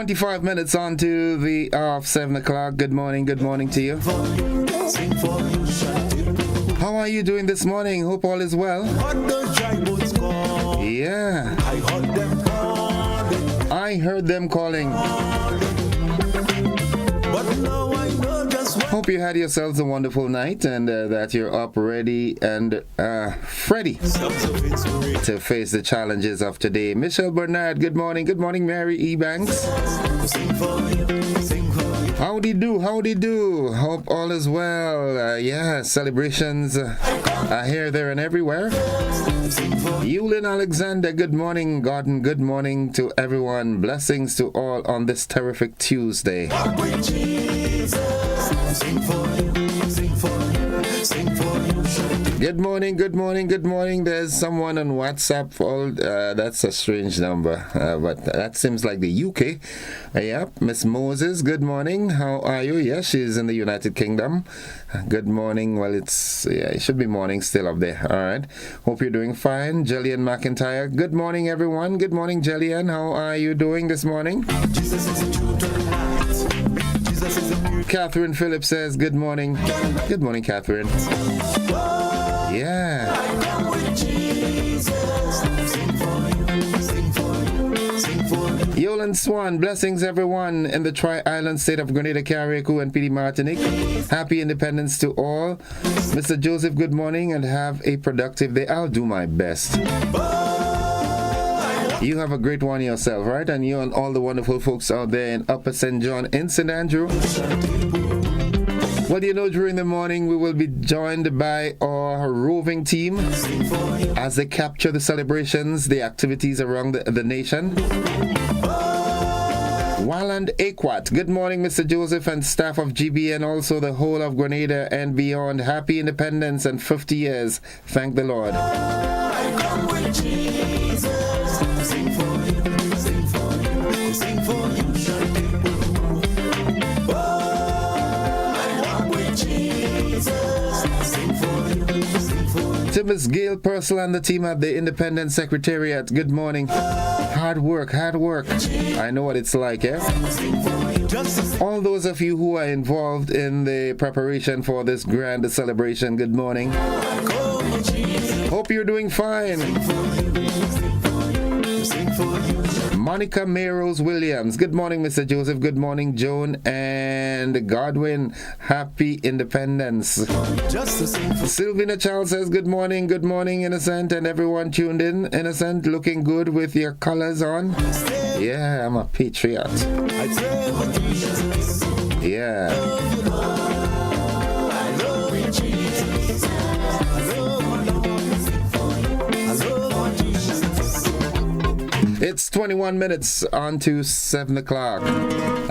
25 minutes on to the 7 o'clock. Good morning to you. How are you doing this morning? Hope all is well. Yeah. I heard them calling. Hope you had yourselves a wonderful night and that you're up ready and ready to face the challenges of today. Michelle Bernard, good morning. Good morning, Mary E. Banks. Howdy do. Hope all is well. Yeah, celebrations are here, there, and everywhere. Yulin Alexander, good morning. Gordon, good morning to everyone. Blessings to all on this terrific Tuesday. Good morning. There's someone on WhatsApp. That's a strange number, but that seems like the UK. Yep, Miss Moses, good morning. How are you? Yes, she's in the United Kingdom. Good morning. Well, it should be morning still up there. All right. Hope you're doing fine. Jillian McIntyre, good morning, everyone. Good morning, Jillian. How are you doing this morning? Catherine Phillips says, good morning. Good morning, Catherine. Yeah. Yolan Swan, blessings everyone in the Tri-Island state of Grenada, Carriacou, and PD Martinique. Happy Independence to all. Mr. Joseph, good morning and have a productive day. I'll do my best. You have a great one yourself, right? And you and all the wonderful folks out there in Upper St. John in St. Andrew. Well, during the morning we will be joined by our roving team as they capture the celebrations, the activities around the nation. Walland Aquat, good morning, Mr. Joseph and staff of GB and also the whole of Grenada and beyond. Happy Independence and 50 years. Thank the Lord. I come with Jesus. Sing for you, sing for you, sing for you. To Miss Gail Purcell and the team at the Independent Secretariat, good morning. Hard work. I know what it's like, eh? All those of you who are involved in the preparation for this grand celebration, good morning. Hope you're doing fine. Monica Mayrose Williams, good morning, Mr. Joseph. Good morning, Joan and Godwin. Happy Independence. Sylvina Charles says, good morning, Innocent, and everyone tuned in. Innocent, looking good with your colors on. Yeah, I'm a patriot. Yeah. It's 21 minutes on to 7 o'clock.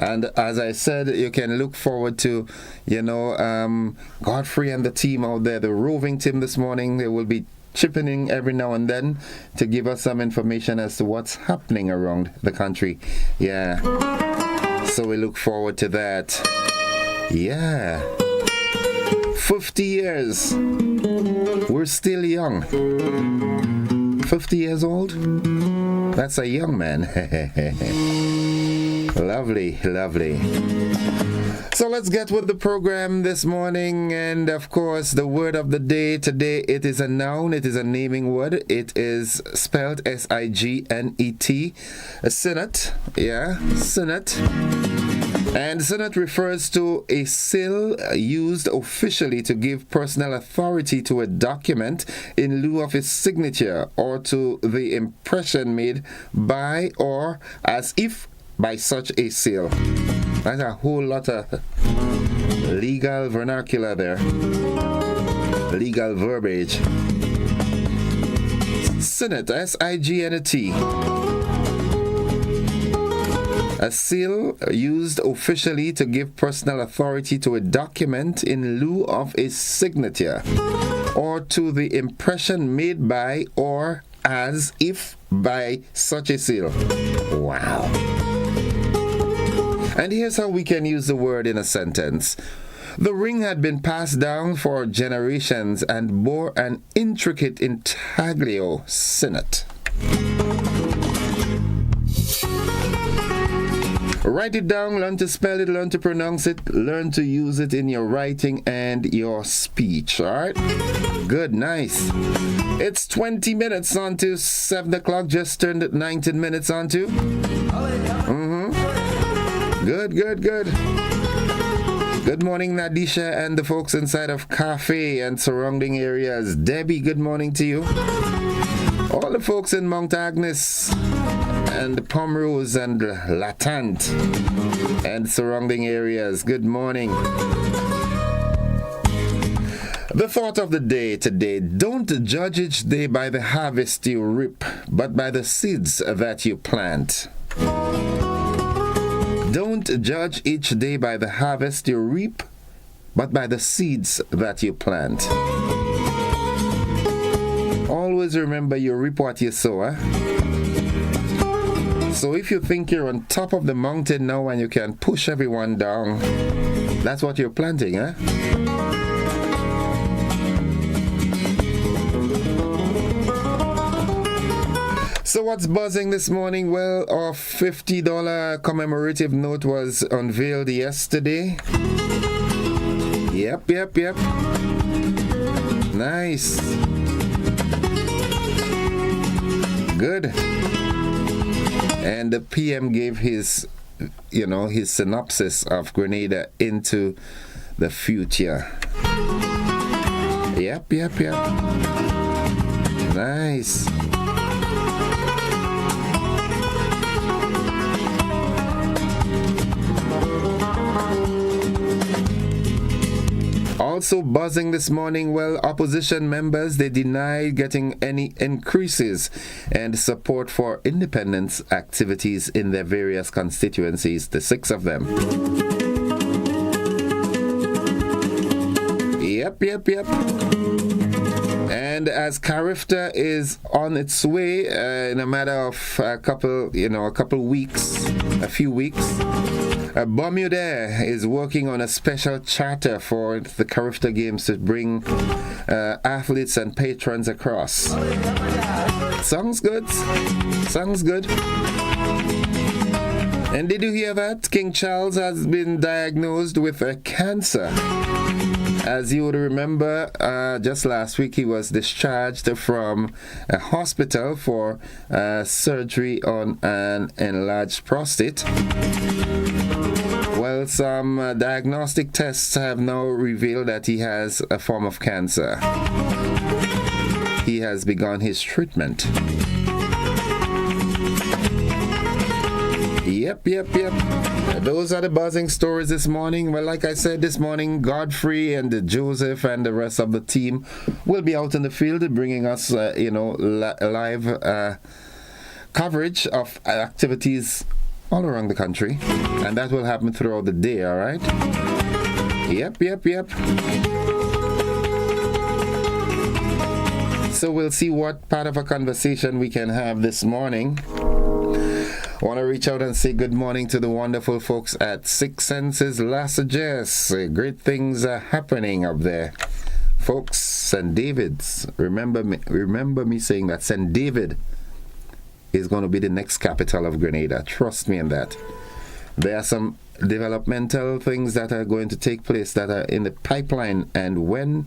And as I said, you can look forward to, Godfrey and the team out there, the roving team this morning. They will be chipping in every now and then to give us some information as to what's happening around the country. Yeah. So we look forward to that. Yeah. 50 years. We're still young. 50 years old? That's a young man. Lovely. So let's get with the program this morning. And of course, the word of the day today, it is a noun. It is a naming word. It is spelled S-I-G-N-E-T. A synod. Yeah, synod. And synod refers to a seal used officially to give personal authority to a document in lieu of its signature, or to the impression made by or as if by such a seal. That's a whole lot of legal vernacular there. Legal verbiage. Synod, S-I-G-N-E-T. A seal used officially to give personal authority to a document in lieu of a signature, or to the impression made by or as if by such a seal. Wow. And here's how we can use the word in a sentence. The ring had been passed down for generations and bore an intricate intaglio synod. Write it down, learn to spell it, learn to pronounce it, learn to use it in your writing and your speech. All right? Good, nice. It's 20 minutes on to 7 o'clock. Just turned it 19 minutes on to. Good. Good morning, Nadisha and the folks inside of Cafe and surrounding areas. Debbie, good morning to you. All the folks in Mount Agnes and Pomrose and Latant and surrounding areas, good morning. The thought of the day today: don't judge each day by the harvest you reap, but by the seeds that you plant. Don't judge each day by the harvest you reap, but by the seeds that you plant. Always remember, you reap what you sow. Eh? So if you think you're on top of the mountain now and you can push everyone down, that's what you're planting, eh? So what's buzzing this morning? Well, our $50 commemorative note was unveiled yesterday. Yep. Nice. Good. And the PM gave his synopsis of Grenada into the future. Yep. Nice. Also buzzing this morning, well, opposition members, they denied getting any increases and support for independence activities in their various constituencies, the 6 of them. Yep. And as Carifta is on its way in a matter of a few weeks, Bermuda is working on a special charter for the Carifta Games to bring athletes and patrons across. Sounds good. And did you hear that? King Charles has been diagnosed with a cancer. As you would remember, just last week he was discharged from a hospital for surgery on an enlarged prostate. Well, some diagnostic tests have now revealed that he has a form of cancer. He has begun his treatment. Yep. Those are the buzzing stories this morning. Well, like I said this morning, Godfrey and Joseph and the rest of the team will be out in the field bringing us, live coverage of activities all around the country, and that will happen throughout the day. All right. Yep. So we'll see what part of a conversation we can have this morning. I want to reach out and say good morning to the wonderful folks at Six Senses Lassages. Great things are happening up there, folks. St. David's. Remember me saying that St. David is going to be the next capital of Grenada. Trust me in that. There are some developmental things that are going to take place that are in the pipeline, and when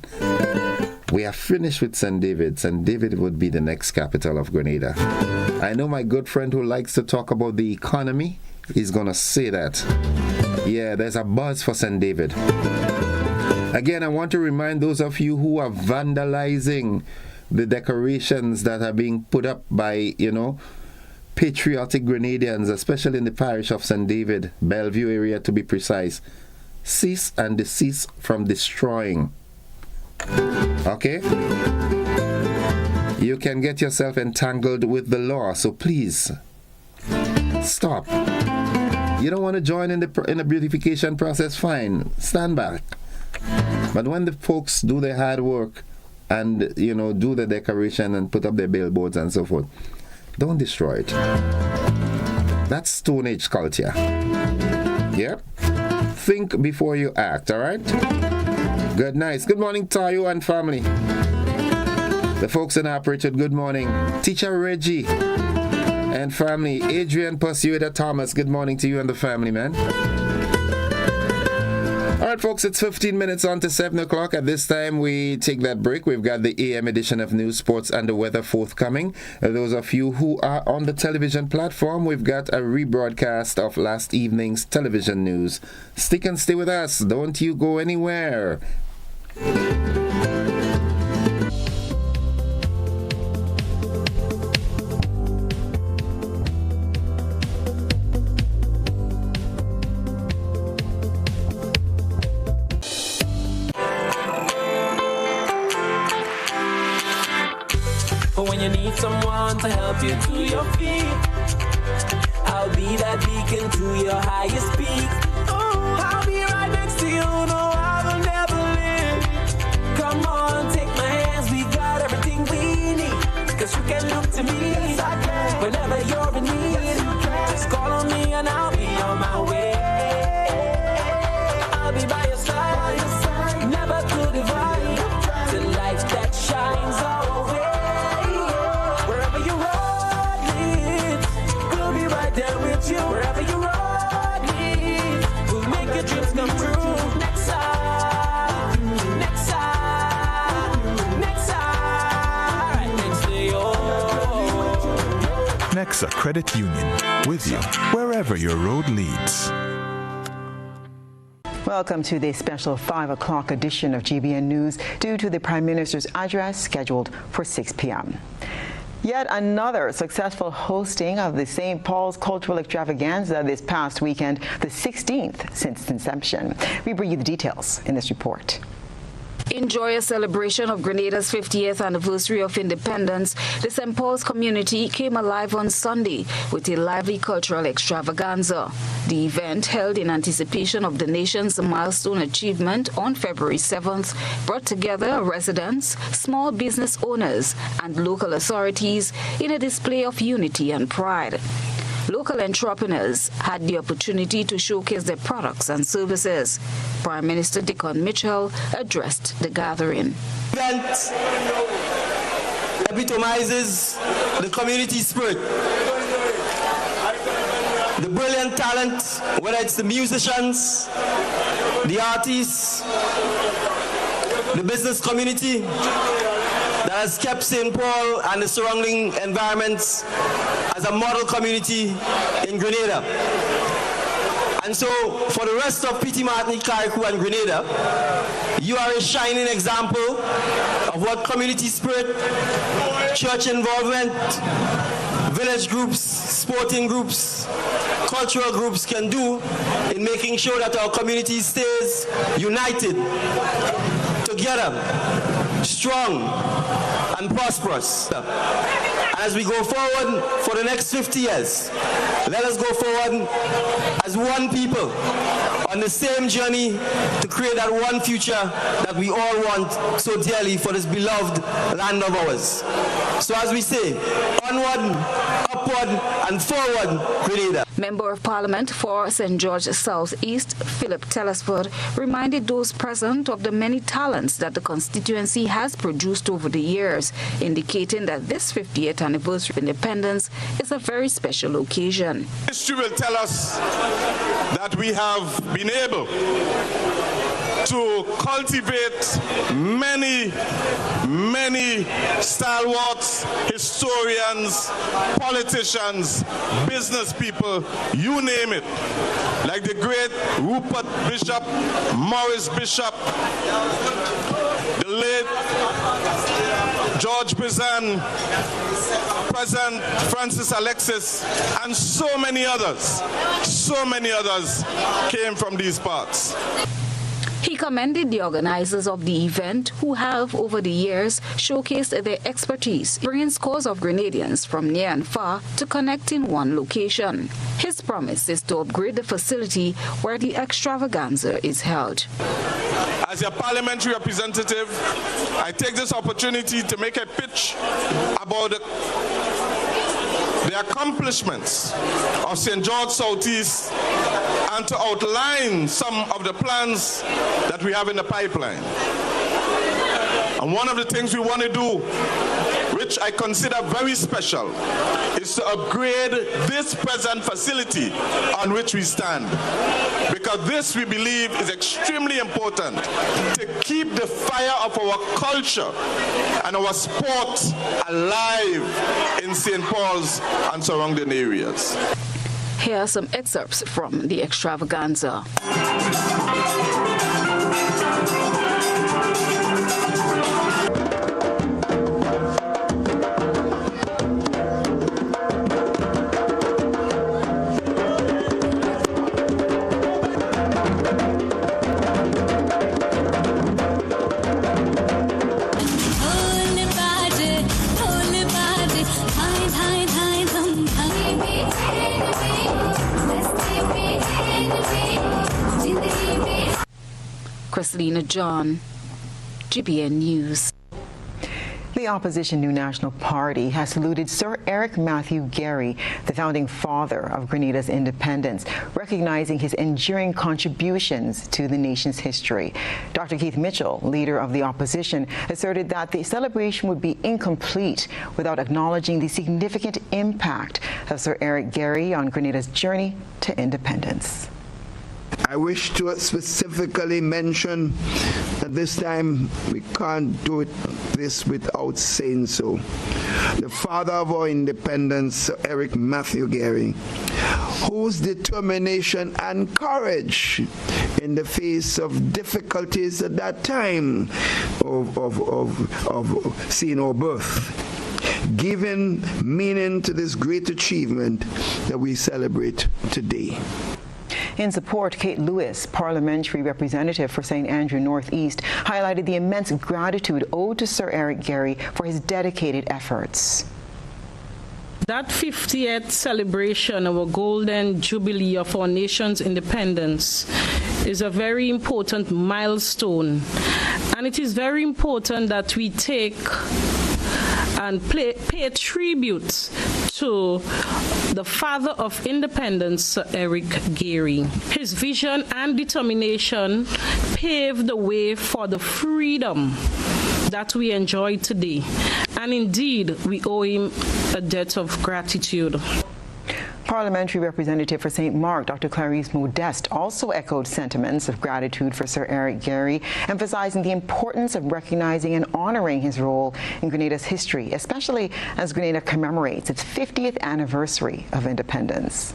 we are finished with St. David would be the next capital of Grenada. I know my good friend who likes to talk about the economy is going to say that. Yeah, there's a buzz for St. David. Again, I want to remind those of you who are vandalizing the decorations that are being put up by, patriotic Grenadians, especially in the parish of St. David, Bellevue area to be precise. Cease and desist from destroying. Okay? You can get yourself entangled with the law, so please stop. You don't want to join in the beautification process, fine, stand back. But when the folks do their hard work and do the decoration and put up their billboards and so forth, don't destroy it. That's Stone Age culture. Yep. Think before you act, all right? Good, nice. Good morning, Tayo and family. The folks in Operated, good morning. Teacher Reggie. and family. Adrian Persuader Thomas, good morning to you and the family, man. All right, folks, it's 15 minutes on to 7 o'clock. At this time, we take that break. We've got the AM edition of News, Sports, and the Weather forthcoming. Those of you who are on the television platform, we've got a rebroadcast of last evening's television news. Stick and stay with us. Don't you go anywhere. When you need someone to help you to your feet, I'll be that beacon to your highest peak. Oh, I'll be right next to you, no, I will never leave. Come on, take my hands, we got everything we need. Cause you can look to me, yes, I can. Whenever you're in need, yes, you can. Just call on me and I'll be on my way. I'll be by your side, never to divide. The light that shines our way. Wherever you run, we'll make your dreams come true. Next side, next side, next side, right next to you. Nexa Credit Union, with you wherever your road leads. Welcome to this special 5 o'clock edition of GBN News due to the Prime Minister's address scheduled for 6 p.m. Yet another successful hosting of the St. Paul's Cultural Extravaganza this past weekend, the 16th since inception. We bring you the details in this report. In joyous celebration of Grenada's 50th anniversary of independence, the St. Paul's community came alive on Sunday with a lively cultural extravaganza. The event, held in anticipation of the nation's milestone achievement on February 7th, brought together residents, small business owners, and local authorities in a display of unity and pride. Local entrepreneurs had the opportunity to showcase their products and services. Prime Minister Dickon Mitchell addressed the gathering. The event epitomizes the community spirit. The brilliant talent, whether it's the musicians, the artists, the business community, that has kept St. Paul and the surrounding environments as a model community in Grenada. And so, for the rest of Petit Martinique, Carriacou, and Grenada, you are a shining example of what community spirit, church involvement, village groups, sporting groups, cultural groups can do in making sure that our community stays united, together, strong, and prosperous. And as we go forward for the next 50 years, let us go forward as one people on the same journey to create that one future that we all want so dearly for this beloved land of ours. So as we say, onward, upward, and forward, Grenada. Member of Parliament for St. George South East, Philip Telesford, reminded those present of the many talents that the constituency has produced over the years, indicating that this 50th anniversary of independence is a very special occasion. History will tell us that we have been able to cultivate many stalwarts, historians, politicians, business people, you name it, like the great Rupert Bishop, Morris Bishop, the late George Bizan, President Francis Alexis, and so many others came from these parts. He commended the organizers of the event who have, over the years, showcased their expertise, bringing scores of Grenadians from near and far to connect in one location. His promise is to upgrade the facility where the extravaganza is held. As a parliamentary representative, I take this opportunity to make a pitch about the accomplishments of St. George Southeast and to outline some of the plans that we have in the pipeline. And one of the things we want to do which I consider very special, is to upgrade this present facility on which we stand. Because this, we believe, is extremely important to keep the fire of our culture and our sport alive in St. Paul's and surrounding areas. Here are some excerpts from the extravaganza. Christina John, GBN News. The opposition New National Party has saluted Sir Eric Matthew Gary, the founding father of Grenada's independence, recognizing his enduring contributions to the nation's history. Dr. Keith Mitchell, leader of the opposition, asserted that the celebration would be incomplete without acknowledging the significant impact of Sir Eric Gary on Grenada's journey to independence. I wish to specifically mention that this time we can't do this without saying so. The father of our independence, Sir Eric Matthew Gary, whose determination and courage in the face of difficulties at that time of seeing our birth, giving meaning to this great achievement that we celebrate today. In support, Kate Lewis, parliamentary representative for St. Andrew Northeast, highlighted the immense gratitude owed to Sir Eric Gary for his dedicated efforts. That 50th celebration, our golden jubilee of our nation's independence, is a very important milestone. And it is very important that we take and pay tribute to the father of independence, Sir Eric Gary. His vision and determination paved the way for the freedom that we enjoy today. And indeed, we owe him a debt of gratitude. Parliamentary representative for St. Mark, Dr. Clarice Modeste, also echoed sentiments of gratitude for Sir Eric Gary, emphasizing the importance of recognizing and honoring his role in Grenada's history, especially as Grenada commemorates its 50th anniversary of independence.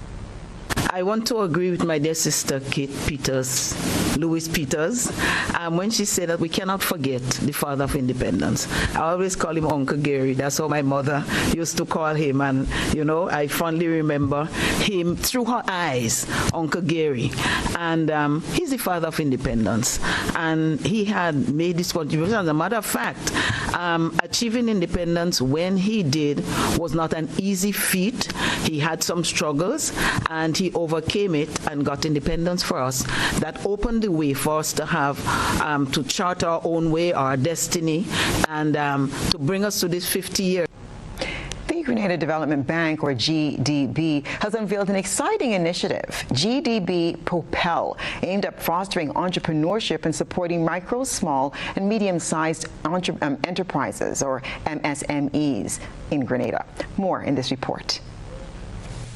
I want to agree with my dear sister, Louis Peters, when she said that we cannot forget the father of independence. I always call him Uncle Gary. That's how my mother used to call him. And, you know, I fondly remember him through her eyes, Uncle Gary. And he's the father of independence. And he had made this contribution. As a matter of fact, achieving independence when he did was not an easy feat. He had some struggles, and he overcame it and got independence for us. That opened the way for us to have to chart our own way, our destiny, and to bring us to this 50 years. The Grenada Development Bank, or GDB, has unveiled an exciting initiative, GDB Propel, aimed at fostering entrepreneurship and supporting micro, small, and medium-sized enterprises, or MSMEs, in Grenada. More in this report.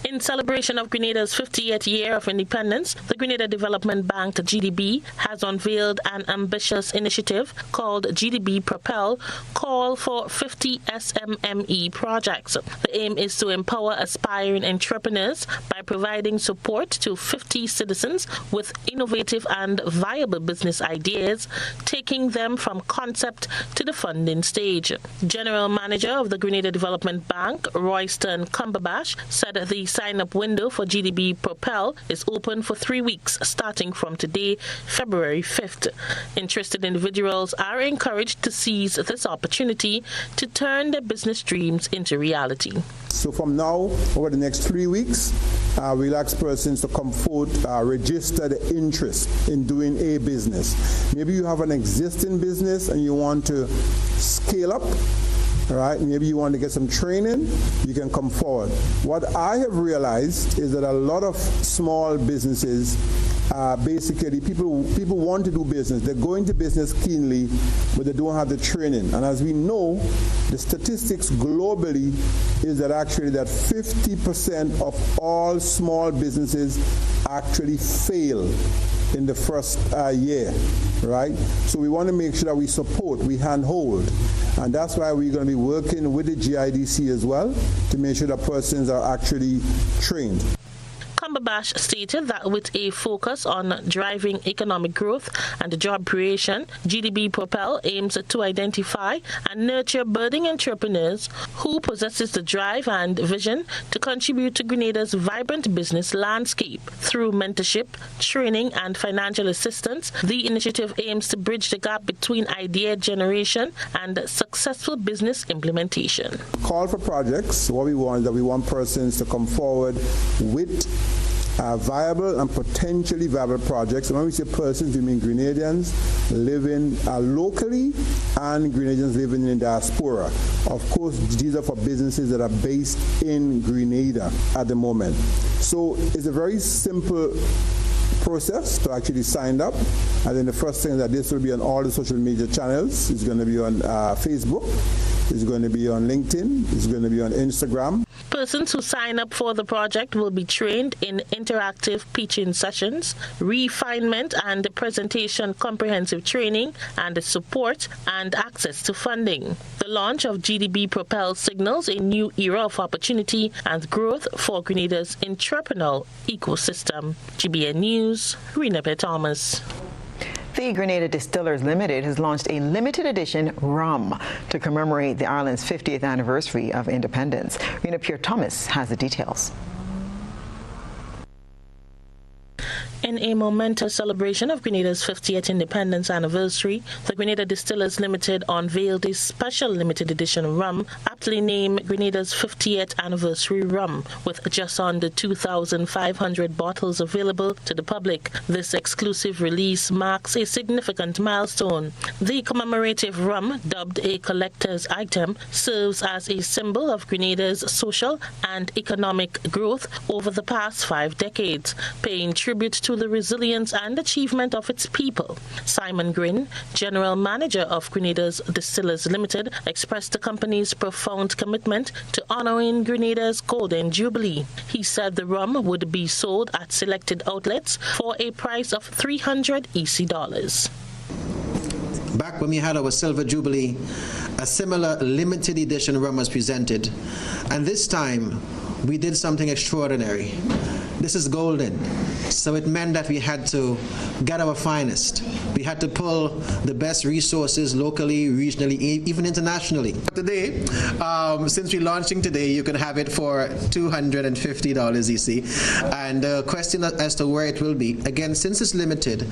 In celebration of Grenada's 50th year of independence, the Grenada Development Bank, GDB, has unveiled an ambitious initiative called GDB Propel, call for 50 SMME projects. The aim is to empower aspiring entrepreneurs by providing support to 50 citizens with innovative and viable business ideas, taking them from concept to the funding stage. General Manager of the Grenada Development Bank, Royston Cumberbatch, said the sign-up window for GDB Propel is open for 3 weeks, starting from today, February 5th. Interested individuals are encouraged to seize this opportunity to turn their business dreams into reality. So from now, over the next 3 weeks, we'll ask persons to come forward, register the interest in doing a business. Maybe you have an existing business and you want to scale up. All right, maybe you want to get some training, you can come forward. What I have realized is that a lot of small businesses basically people want to do business. They go into business keenly, but they don't have the training. And as we know, the statistics globally is that actually that 50% of all small businesses actually fail in the first year, right? So we want to make sure that we support, we handhold, and that's why we're going to be working with the GIDC as well to make sure that persons are actually trained. Cumberbatch stated that with a focus on driving economic growth and job creation, GDB Propel aims to identify and nurture budding entrepreneurs who possesses the drive and vision to contribute to Grenada's vibrant business landscape. Through mentorship, training, and financial assistance, the initiative aims to bridge the gap between idea generation and successful business implementation. Call for projects. What we want is that we want persons to come forward with viable and potentially viable projects. And when we say persons, we mean Grenadians living locally and Grenadians living in diaspora. Of course, these are for businesses that are based in Grenada at the moment. So it's a very simple process to actually sign up. And then the first thing is that this will be on all the social media channels. It's going to be on Facebook. It's going to be on LinkedIn. It's going to be on Instagram. Persons who sign up for the project will be trained in interactive pitching sessions, refinement and presentation comprehensive training, and support and access to funding. The launch of GDB Propel signals a new era of opportunity and growth for Grenada's entrepreneurial ecosystem. GBN News, Rena Thomas. The Grenada Distillers Limited has launched a limited edition rum to commemorate the island's 50th anniversary of independence. Rena Thomas has the details. In a momentous celebration of Grenada's 50th independence anniversary, the Grenada Distillers Limited unveiled a special limited edition rum, aptly named Grenada's 50th Anniversary Rum, with just under 2,500 bottles available to the public. This exclusive release marks a significant milestone. The commemorative rum, dubbed a collector's item, serves as a symbol of Grenada's social and economic growth over the past 5 decades, paying tribute to the resilience and achievement of its people. Simon Grin, General Manager of Grenada's Distillers Limited, expressed the company's profound commitment to honoring Grenada's Golden Jubilee. He said the rum would be sold at selected outlets for a price of $300 EC. Back when we had our Silver Jubilee, a similar limited edition rum was presented, and this time we did something extraordinary. This is golden, so it meant that we had to get our finest. We had to pull the best resources locally, regionally, even internationally. Today, since we're launching today, you can have it for $250 EC. And the question as to where it will be, again, since it's limited,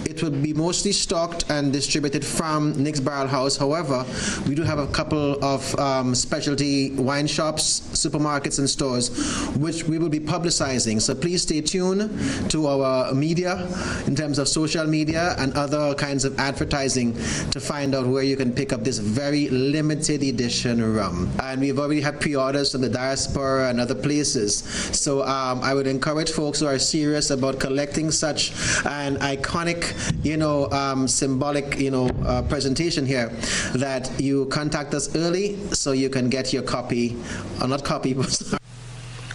it will be mostly stocked and distributed from Nick's Barrel House. However, we do have a couple of specialty wine shops, supermarkets, and stores, which we will be publicizing. So please stay tuned to our media in terms of social media and other kinds of advertising to find out where you can pick up this very limited edition rum. And we've already had pre-orders from the diaspora and other places. So I would encourage folks who are serious about collecting such an iconic, symbolic, presentation here, that you contact us early so you can get your copy, or not copy, but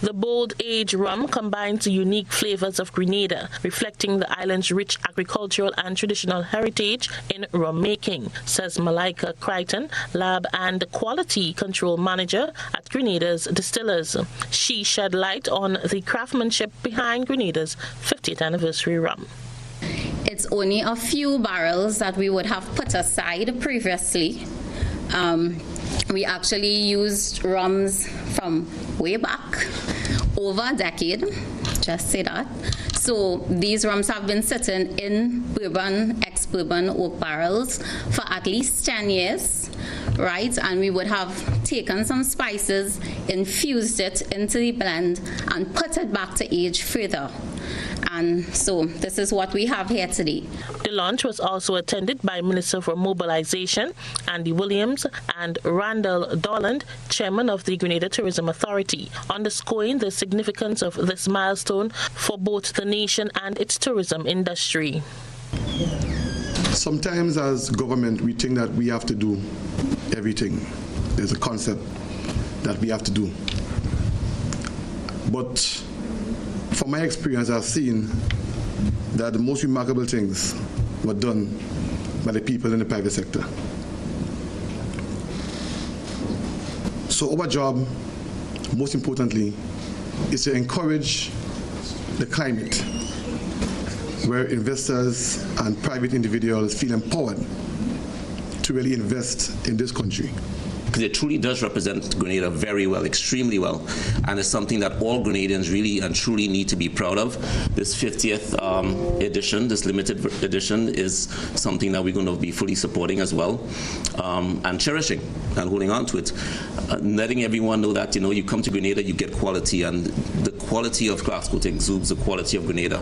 The bold age rum combines the unique flavors of Grenada, reflecting the island's rich agricultural and traditional heritage in rum making, says Malaika Crichton, Lab and Quality Control Manager at Grenada's Distillers. She shed light on the craftsmanship behind Grenada's 50th anniversary rum. It's only a few barrels that we would have put aside previously. We actually used rums from way back, over a decade, just say that. So these rums have been sitting in bourbon, ex-bourbon oak barrels for at least 10 years, right? And we would have taken some spices, infused it into the blend, and put it back to age further. And so this is what we have here today. The launch was also attended by Minister for Mobilization, Andy Williams, and Randall Dorland, Chairman of the Grenada Tourism Authority, underscoring the significance of this milestone for both the nation and its tourism industry. Sometimes as government, we think that we have to do everything. There's a concept that we have to do. But from my experience, I've seen that the most remarkable things were done by the people in the private sector. So our job, most importantly, is to encourage the climate where investors and private individuals feel empowered to really invest in this country. Because it truly does represent Grenada very well, extremely well, and it's something that all Grenadians really and truly need to be proud of. This 50th edition, this limited edition, is something that we're going to be fully supporting as well, and cherishing and holding on to it, letting everyone know that, you know, you come to Grenada, you get quality, and the quality of Glasgow exudes the quality of Grenada.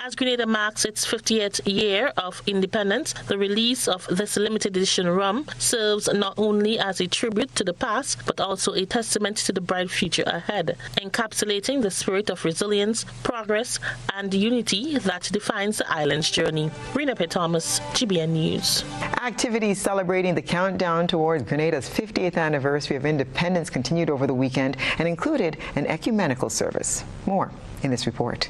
As Grenada marks its 50th year of independence, the release of this limited edition rum serves not only as a tribute to the past, but also a testament to the bright future ahead, encapsulating the spirit of resilience, progress, and unity that defines the island's journey. Rena P. Thomas, GBN News. Activities celebrating the countdown towards Grenada's 50th anniversary of independence continued over the weekend and included an ecumenical service. More in this report.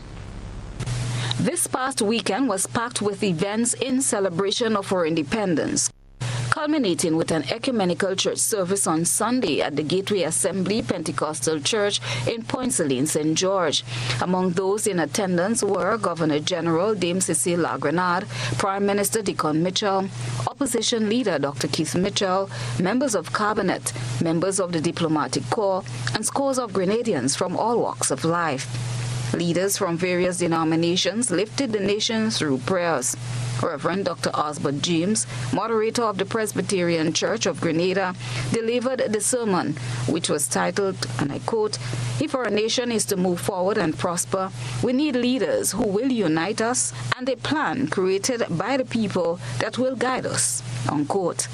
This past weekend was packed with events in celebration of our independence, culminating with an ecumenical church service on Sunday at the Gateway Assembly Pentecostal Church in Point Celine, St. George. Among those in attendance were Governor General Dame Cecile La Grenade, Prime Minister Deacon Mitchell, Opposition Leader Dr. Keith Mitchell, members of Cabinet, members of the Diplomatic Corps, and scores of Grenadians from all walks of life. Leaders from various denominations lifted the nation through prayers. Reverend Dr. Osbert James, moderator of the Presbyterian Church of Grenada, delivered the sermon, which was titled, and I quote, "If our nation is to move forward and prosper, we need leaders who will unite us and a plan created by the people that will guide us," unquote.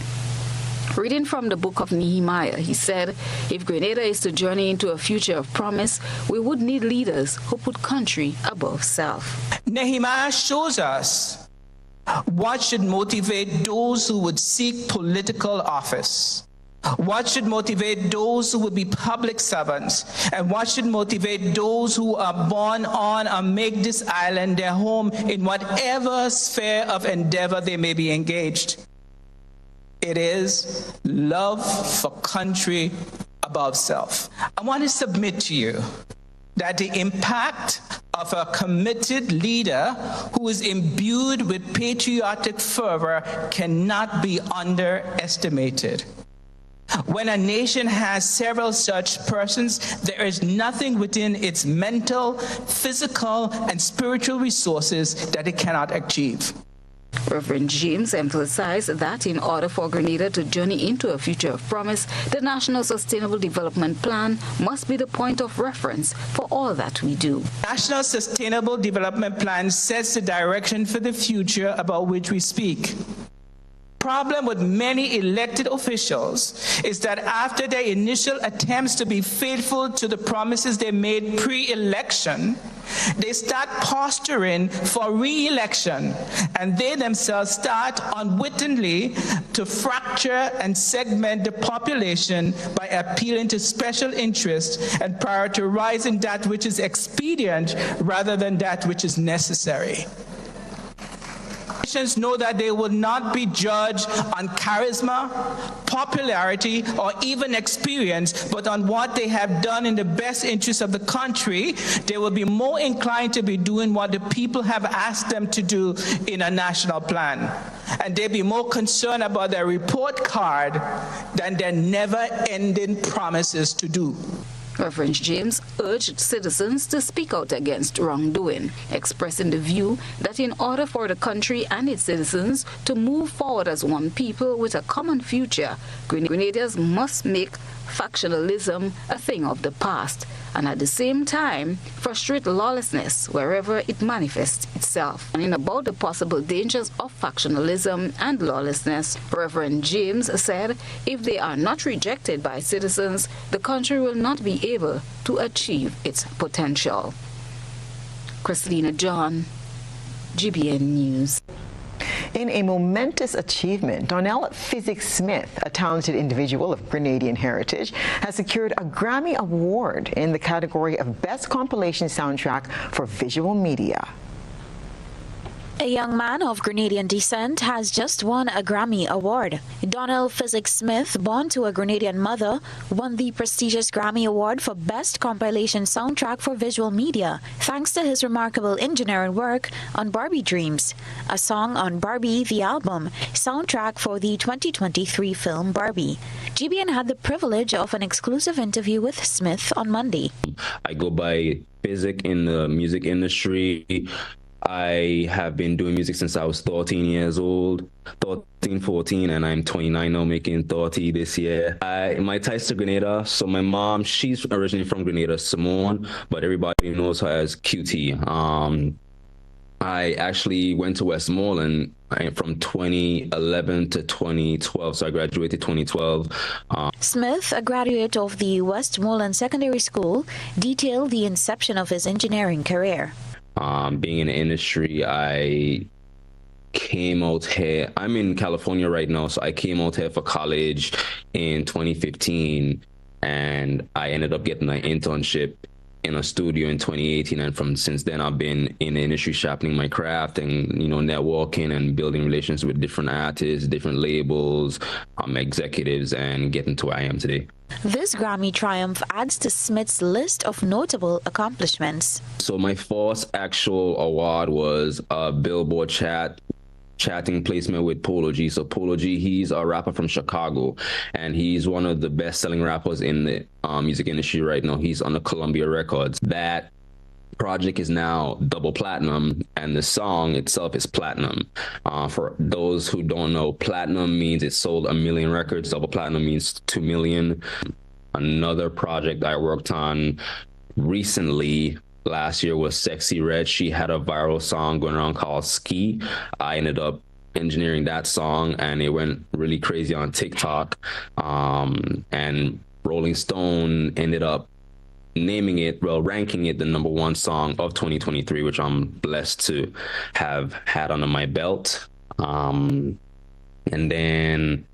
Reading from the book of Nehemiah, he said, if Grenada is to journey into a future of promise, we would need leaders who put country above self. Nehemiah shows us what should motivate those who would seek political office, what should motivate those who would be public servants, and what should motivate those who are born on and make this island their home in whatever sphere of endeavor they may be engaged. It is love for country above self. I want to submit to you that the impact of a committed leader who is imbued with patriotic fervor cannot be underestimated. When a nation has several such persons, there is nothing within its mental, physical, and spiritual resources that it cannot achieve. Reverend James emphasized that in order for Grenada to journey into a future of promise, the National Sustainable Development Plan must be the point of reference for all that we do. National Sustainable Development Plan sets the direction for the future about which we speak. Problem with many elected officials is that after their initial attempts to be faithful to the promises they made pre-election, they start posturing for re-election, and they themselves start unwittingly to fracture and segment the population by appealing to special interests and prioritizing that which is expedient rather than that which is necessary. Politicians know that they will not be judged on charisma, popularity, or even experience, but on what they have done in the best interest of the country. They will be more inclined to be doing what the people have asked them to do in a national plan. And they'll be more concerned about their report card than their never-ending promises to do. Reverend James urged citizens to speak out against wrongdoing, expressing the view that in order for the country and its citizens to move forward as one people with a common future, Grenadians must make factionalism a thing of the past and at the same time frustrate lawlessness wherever it manifests itself. And in about the possible dangers of factionalism and lawlessness, Reverend James said if they are not rejected by citizens, the country will not be able to achieve its potential. Christina John, GBN News. In a momentous achievement, Donnell Physics-Smith, a talented individual of Grenadian heritage, has secured a Grammy Award in the category of Best Compilation Soundtrack for Visual Media. A young man of Grenadian descent has just won a Grammy Award. Donnell Physics-Smith, born to a Grenadian mother, won the prestigious Grammy Award for Best Compilation Soundtrack for Visual Media, thanks to his remarkable engineering work on Barbie Dreams, a song on Barbie the Album, soundtrack for the 2023 film Barbie. GBN had the privilege of an exclusive interview with Smith on Monday. I go by Physic in the music industry. I have been doing music since I was 13 years old, 14, and I'm 29 now, making 30 this year. My ties to Grenada, so my mom, she's originally from Grenada, Simone, but everybody knows her as QT. I actually went to Westmoreland from 2011 to 2012, so I graduated 2012. Smith, a graduate of the Westmoreland Secondary School, detailed the inception of his engineering career. Being in the industry, I came out here. I'm in California right now, so I came out here for college in 2015, and I ended up getting an internship in a studio in 2018, and since then I've been in the industry sharpening my craft and networking and building relations with different artists, different labels, executives, and getting to where I am today. This Grammy triumph adds to Smith's list of notable accomplishments. So my first actual award was a Billboard chatting placement with Polo G. So Polo G, he's a rapper from Chicago, and he's one of the best-selling rappers in the music industry right now. He's on the Columbia Records. That project is now double platinum, and the song itself is platinum. For those who don't know, platinum means it sold 1 million records. Double platinum means 2 million. Another project I worked on recently last year was Sexy Red. She had a viral song going around called Ski. I ended up engineering that song, and it went really crazy on TikTok. And Rolling Stone ended up ranking it the #1 song of 2023, which I'm blessed to have had under my belt. And then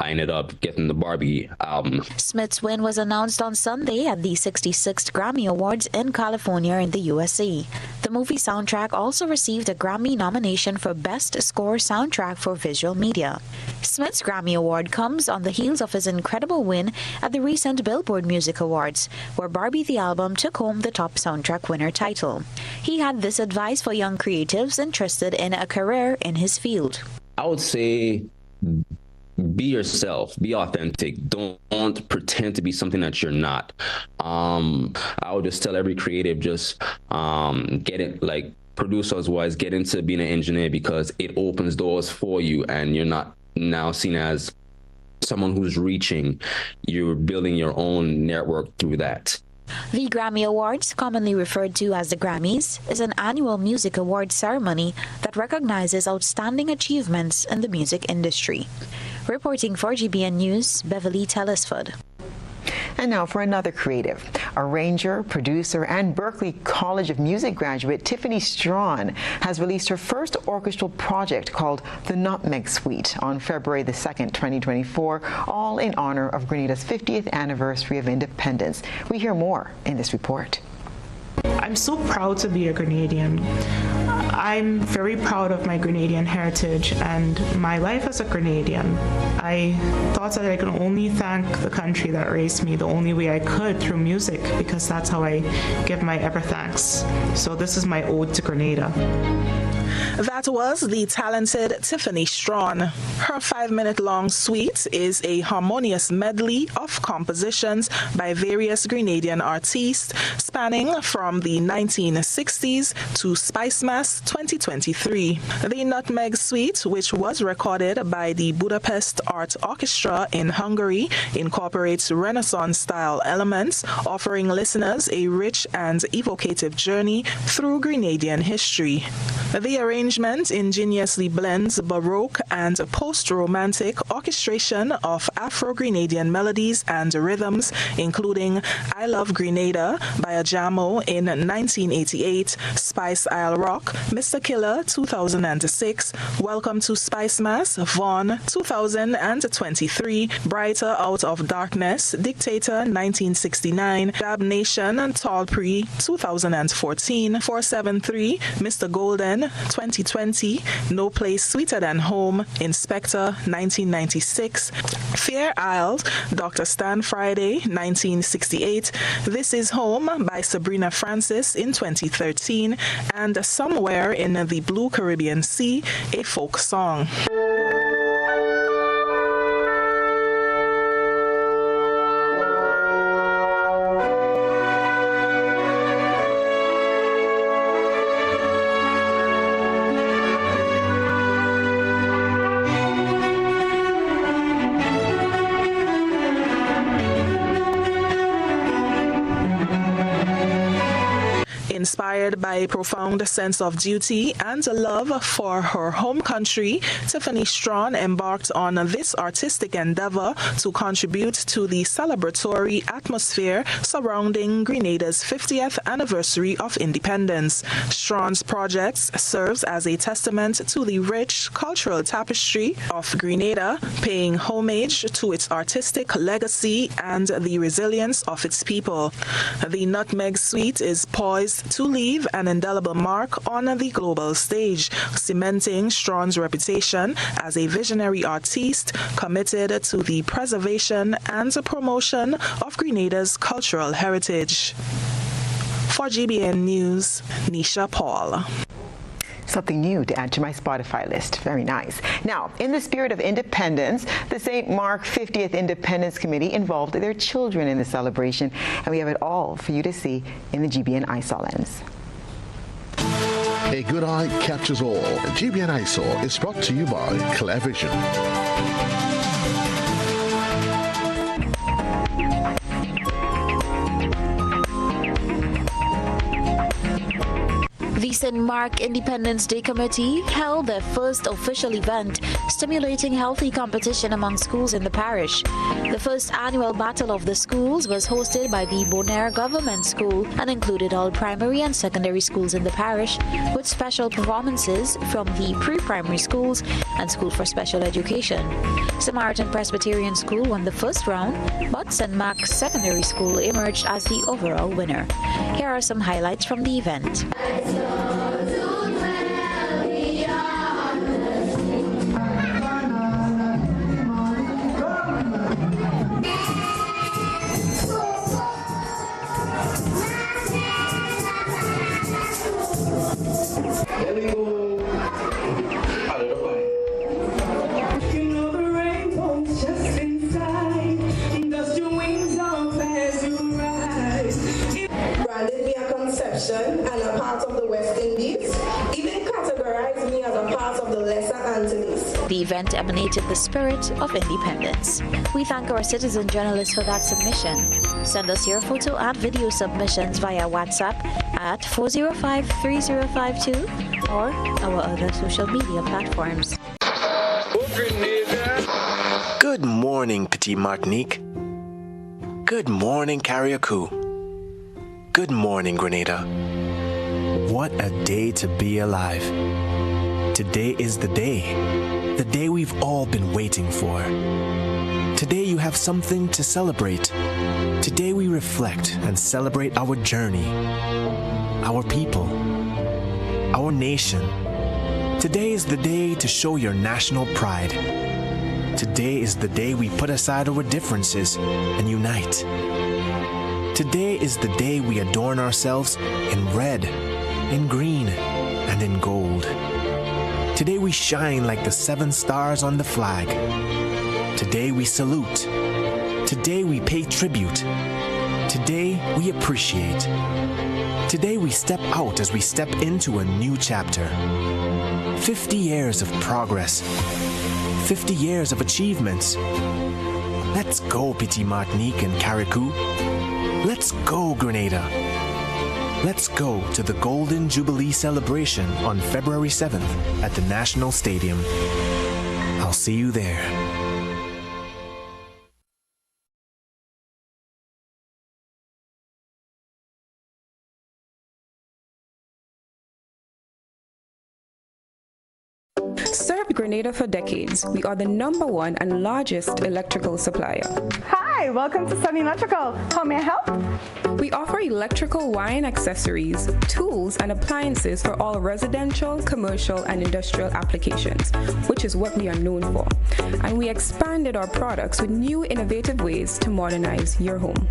I ended up getting the Barbie album. Smith's win was announced on Sunday at the 66th Grammy Awards in California in the USA. The movie soundtrack also received a Grammy nomination for Best Score Soundtrack for Visual Media. Smith's Grammy Award comes on the heels of his incredible win at the recent Billboard Music Awards, where Barbie the Album took home the top soundtrack winner title. He had this advice for young creatives interested in a career in his field. I would say, be yourself, be authentic. Don't pretend to be something that you're not. I would just tell every creative, just get it, like producers wise, get into being an engineer, because it opens doors for you, and you're not now seen as someone who's reaching. You're building your own network through that. The Grammy Awards, commonly referred to as the Grammys, is an annual music awards ceremony that recognizes outstanding achievements in the music industry. Reporting for GBN News, Beverly Telesford. And now for another creative. Arranger, producer, and Berklee College of Music graduate Tiffany Strawn has released her first orchestral project called The Nutmeg Suite on February the 2nd, 2024, all in honor of Grenada's 50th anniversary of independence. We hear more in this report. I'm so proud to be a Grenadian. I'm very proud of my Grenadian heritage and my life as a Grenadian. I thought that I could only thank the country that raised me the only way I could, through music, because that's how I give my ever thanks. So this is my ode to Grenada. That was the talented Tiffany Strawn. Her 5-minute-long suite is a harmonious medley of compositions by various Grenadian artists spanning from the 1960s to Spice Mass 2023. The Nutmeg Suite, which was recorded by the Budapest Art Orchestra in Hungary, incorporates Renaissance-style elements, offering listeners a rich and evocative journey through Grenadian history. The arrangement ingeniously blends Baroque and post-Romantic orchestration of Afro-Grenadian melodies and rhythms, including I Love Grenada by Ajamo in 1988, Spice Isle Rock, Mr. Killer 2006, Welcome to Spice Mass, Vaughn 2023, Brighter Out of Darkness, Dictator 1969, Dab Nation, Tall Pre 2014, 473, Mr. Golden 2020, No Place Sweeter Than Home, Inspector 1996, Fair Isles, Dr. Stan Friday 1968, This Is Home by Sabrina Francis in 2013, and Somewhere in the Blue Caribbean Sea, a folk song. Inspired by a profound sense of duty and a love for her home country, Tiffany Strawn embarked on this artistic endeavor to contribute to the celebratory atmosphere surrounding Grenada's 50th anniversary of independence. Strawn's projects serves as a testament to the rich cultural tapestry of Grenada, paying homage to its artistic legacy and the resilience of its people. The Nutmeg Suite is poised to leave an indelible mark on the global stage, cementing Strawn's reputation as a visionary artiste committed to the preservation and promotion of Grenada's cultural heritage. For GBN News, Nisha Paul. Something new to add to my Spotify list. Very nice. Now, in the spirit of independence, the St. Mark 50th Independence Committee involved their children in the celebration, and we have it all for you to see in the GBN ISOL lens. A good eye catches all. GBN ISOL is brought to you by Clear Vision. The St. Mark Independence Day Committee held their first official event, stimulating healthy competition among schools in the parish. The first annual Battle of the Schools was hosted by the Bonaire Government School and included all primary and secondary schools in the parish, with special performances from the pre-primary schools and School for Special Education. Samaritan Presbyterian School won the first round, but St. Mark's Secondary School emerged as the overall winner. Here are some highlights from the event. And a part of the West Indies, even categorized me as a part of the Lesser Antilles. The event emanated the spirit of independence. We thank our citizen journalists for that submission. Send us your photo and video submissions via WhatsApp at 405-3052 or our other social media platforms. Good morning, Petit Martinique. Good morning, Carriacou. Good morning, Grenada. What a day to be alive. Today is the day we've all been waiting for. Today you have something to celebrate. Today we reflect and celebrate our journey, our people, our nation. Today is the day to show your national pride. Today is the day we put aside our differences and unite. Today is the day we adorn ourselves in red, in green, and in gold. Today we shine like the 7 stars on the flag. Today we salute. Today we pay tribute. Today we appreciate. Today we step out as we step into a new chapter. 50 years of progress. 50 years of achievements. Let's go, Petit Martinique and Carriacou. Let's go, Grenada. Let's go to the Golden Jubilee celebration on February 7th at the National Stadium. I'll see you there. Served Grenada for decades, we are the #1 and largest electrical supplier. Hi, welcome to Sunny Electrical. How may I help? We offer electrical wire and accessories, tools, and appliances for all residential, commercial, and industrial applications, which is what we are known for. And we expanded our products with new innovative ways to modernize your home.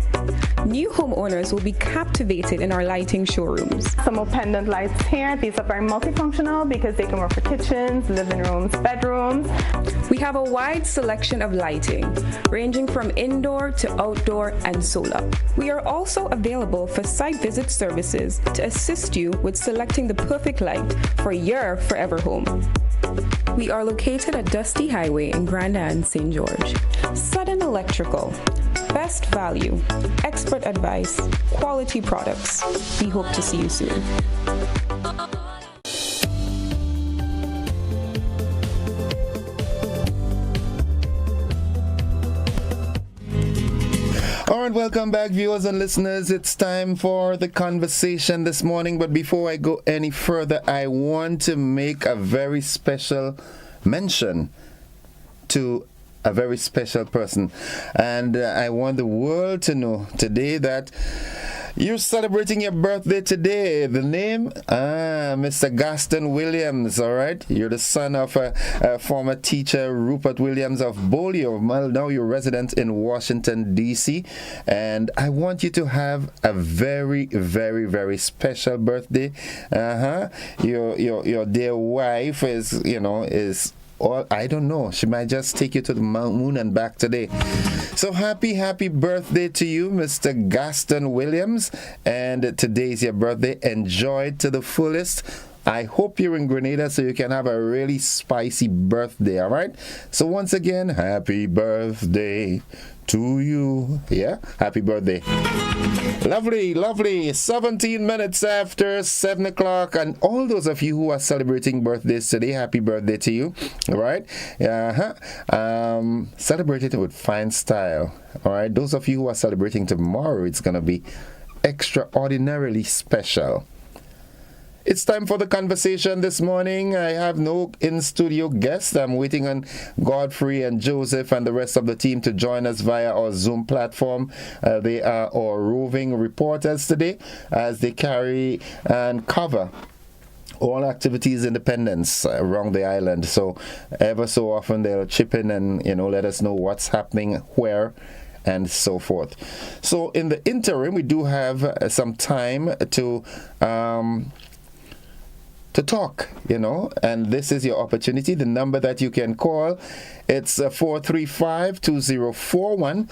New homeowners will be captivated in our lighting showrooms. Some more pendant lights here. These are very multifunctional because they can work for kitchens, living rooms, bedrooms. We have a wide selection of lighting, ranging from indoor to outdoor and solar. We are also available for site visit services to assist you with selecting the perfect light for your forever home. We are located at Dusty Highway in Grenada, St. George. Sudden Electrical. Best value, expert advice, quality products. We hope to see you soon. All right, welcome back, viewers and listeners. It's time for the conversation this morning. But before I go any further, I want to make a very special mention to a very special person. And I want the world to know today that you're celebrating your birthday today. The name? Mr. Gaston Williams, all right? You're the son of a former teacher, Rupert Williams of Bolio. Well, now you're resident in Washington, D.C. And I want you to have a very, very, very special birthday. Your dear wife is or I don't know, she might just take you to the moon and back today. So happy birthday to you, Mr. Gaston Williams. And today's your birthday. Enjoy it to the fullest. I hope you're in Grenada so you can have a really spicy birthday, all right? So once again, happy birthday to you. Yeah, happy birthday. Lovely. 17 minutes after 7 o'clock. And all those of you who are celebrating birthdays today, happy birthday to you. All right? Celebrate it with fine style. All right? Those of you who are celebrating tomorrow, it's going to be extraordinarily special. It's time for the conversation this morning. I have no in-studio guests. I'm waiting on Godfrey and Joseph and the rest of the team to join us via our Zoom platform. They are our roving reporters today as they carry and cover all activities independence around the island. So ever so often they'll chip in and let us know what's happening where and so forth. So in the interim, we do have some time to talk, and this is your opportunity. The number that you can call, it's 435-2041.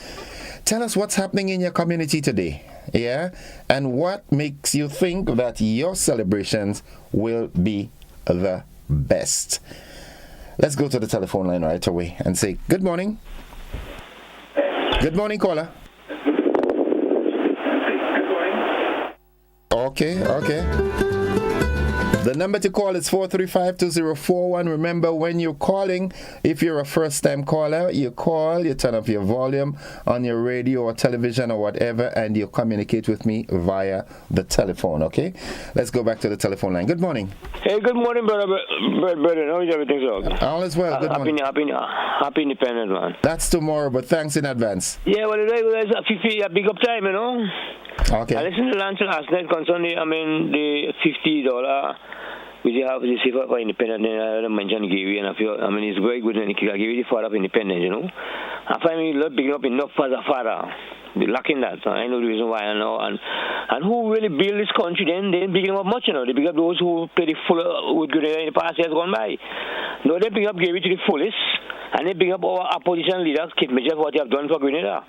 Tell us what's happening in your community today, and what makes you think that your celebrations will be the best. Let's go to the telephone line right away and say good morning. Good morning, caller. Okay. The number to call is 435-2041. Remember, when you're calling, if you're a first-time caller, you call, you turn up your volume on your radio or television or whatever, and you communicate with me via the telephone, okay? Let's go back to the telephone line. Good morning. Hey, good morning, brother. How is everything, sir? All is well. Good morning. Happy Independence, man. That's tomorrow, but thanks in advance. Yeah, well, it's a big up time, Okay. I listened to lunch last night concerning, the $50 which you have to see for independence. I mentioned Gary, and it's very good, and he gave you the father of independence, I find me love picking up enough for the father. We're lacking that. So I know the reason why I know. And who really build this country then? They didn't pick up much, They pick up those who played the full with Grenada in the past years gone by. No, they pick up Gary to the fullest, and they pick up our opposition leaders, Kit Mitchell, what they have done for Grenada.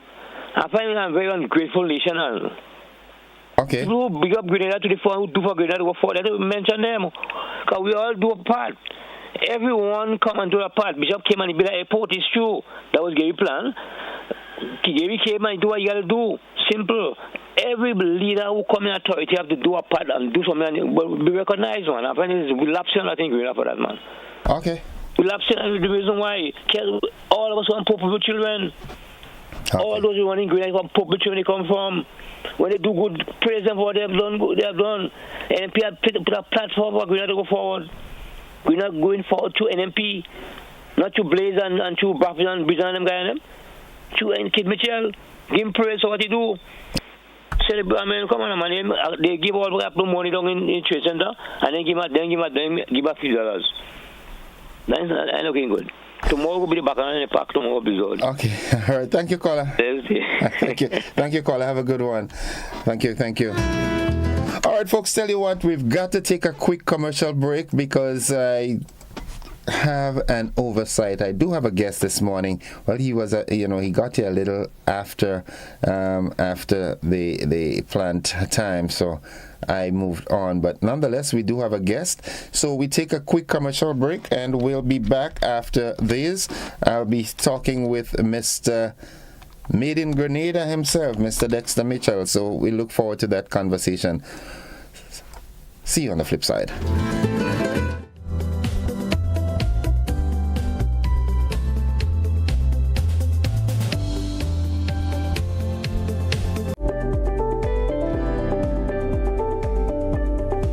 I find I'm very ungrateful nation. Okay. Who big up Grenada to the front, who do for Grenada go forward, they mention them. Because we all do a part. Everyone come and do a part. Bishop came and he built an airport, it's true. That was Gary's plan. Gary came and do what you got to do. Simple. Every leader who come in authority have to do a part and do something, but be recognized, man. I find we lapsing, I think, for that, man. Okay. We lapsing, the reason why. All of us want popular children. Okay. All those who want in Grenada from popular children they come from. When they do good, praise them for what they have done. NMP have put a platform for Grenada to go forward. We're not going forward to NMP, not to Blaze and to Brafford and Bridge and them guys. To Kid Mitchell, give him praise for what he do. I mean, come on, man. They give all the money down in Trade Center and then give $50. That's not looking good. Tomorrow will be the back in the park. Tomorrow will be good. Okay. All right. Thank you, caller. Thank you. Thank you, caller. Have a good one. Thank you. All right, folks. Tell you what, we've got to take a quick commercial break because I have an oversight. I do have a guest this morning. Well, he was, he got here a little after the planned time, so I moved on. But nonetheless, we do have a guest. So we take a quick commercial break, and we'll be back after this. I'll be talking with Mr. Made in Grenada himself, Mr. Dexter Mitchell. So we look forward to that conversation. See you on the flip side.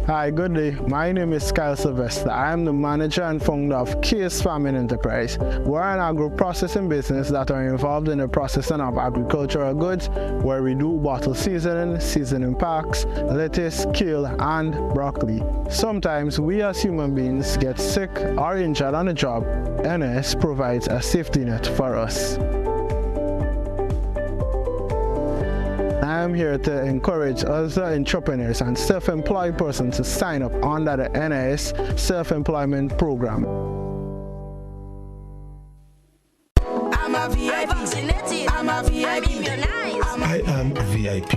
Hi, good day. My name is Kyle Sylvester. I am the manager and founder of Case Farming Enterprise. We're an agro-processing business that are involved in the processing of agricultural goods, where we do bottle seasoning packs, lettuce, kale, and broccoli. Sometimes we as human beings get sick or injured on the job. NS provides a safety net for us. I am here to encourage other entrepreneurs and self-employed persons to sign up under the NIS self-employment program. I'm a VIP. I'm a VIP. I am a VIP.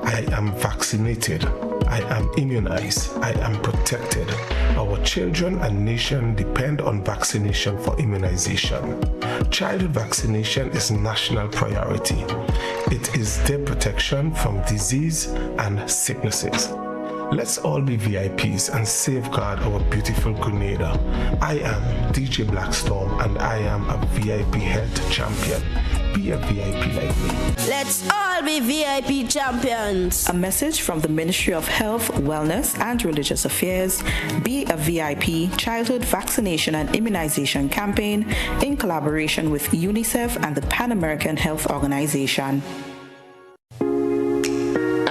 I am vaccinated. I am immunized. I am protected. Our children and nation depend on vaccination for immunization. Childhood vaccination is national priority. It is their protection from disease and sicknesses. Let's all be VIPs and safeguard our beautiful Grenada. I am DJ Blackstorm and I am a VIP health champion. Be a VIP like me. Let's all be VIP champions. A message from the Ministry of Health, Wellness and Religious Affairs. Be a VIP Childhood Vaccination and Immunization Campaign in collaboration with UNICEF and the Pan American Health Organization.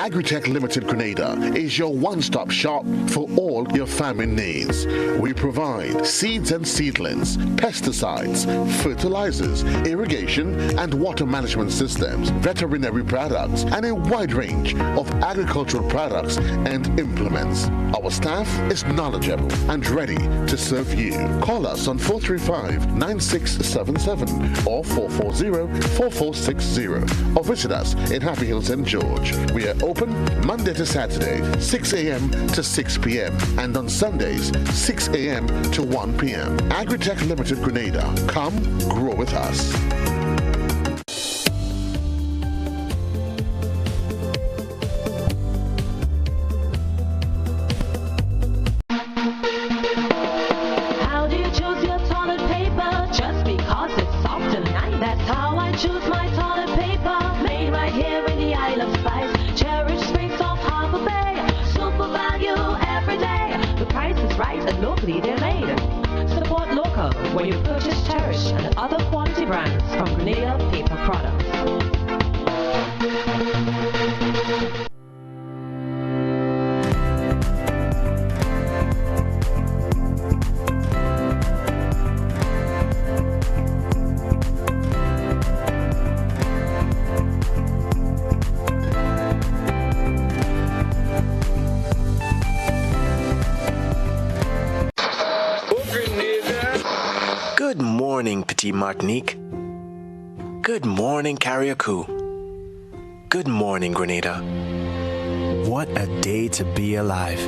Agritech Limited Grenada is your one-stop shop for all your farming needs. We provide seeds and seedlings, pesticides, fertilizers, irrigation and water management systems, veterinary products, and a wide range of agricultural products and implements. Our staff is knowledgeable and ready to serve you. Call us on 435-9677 or 440-4460 or visit us in Happy Hill, St. George. We are open Monday to Saturday, 6 a.m. to 6 p.m. and on Sundays, 6 a.m. to 1 p.m. Agritech Limited Grenada. Come grow with us. How do you choose your toilet paper? Just because it's soft and nice. That's how I choose my toilet paper. Made right here in the Isle of Spice. Cherish space off Harbor Bay. Super value every day. The price is right and locally they're made. Support local when you purchase Cherish and other quality brands from Grenada Paper Products. morning, Petite Martinique. Good morning, Carriacou. Good morning, Grenada. What a day to be alive.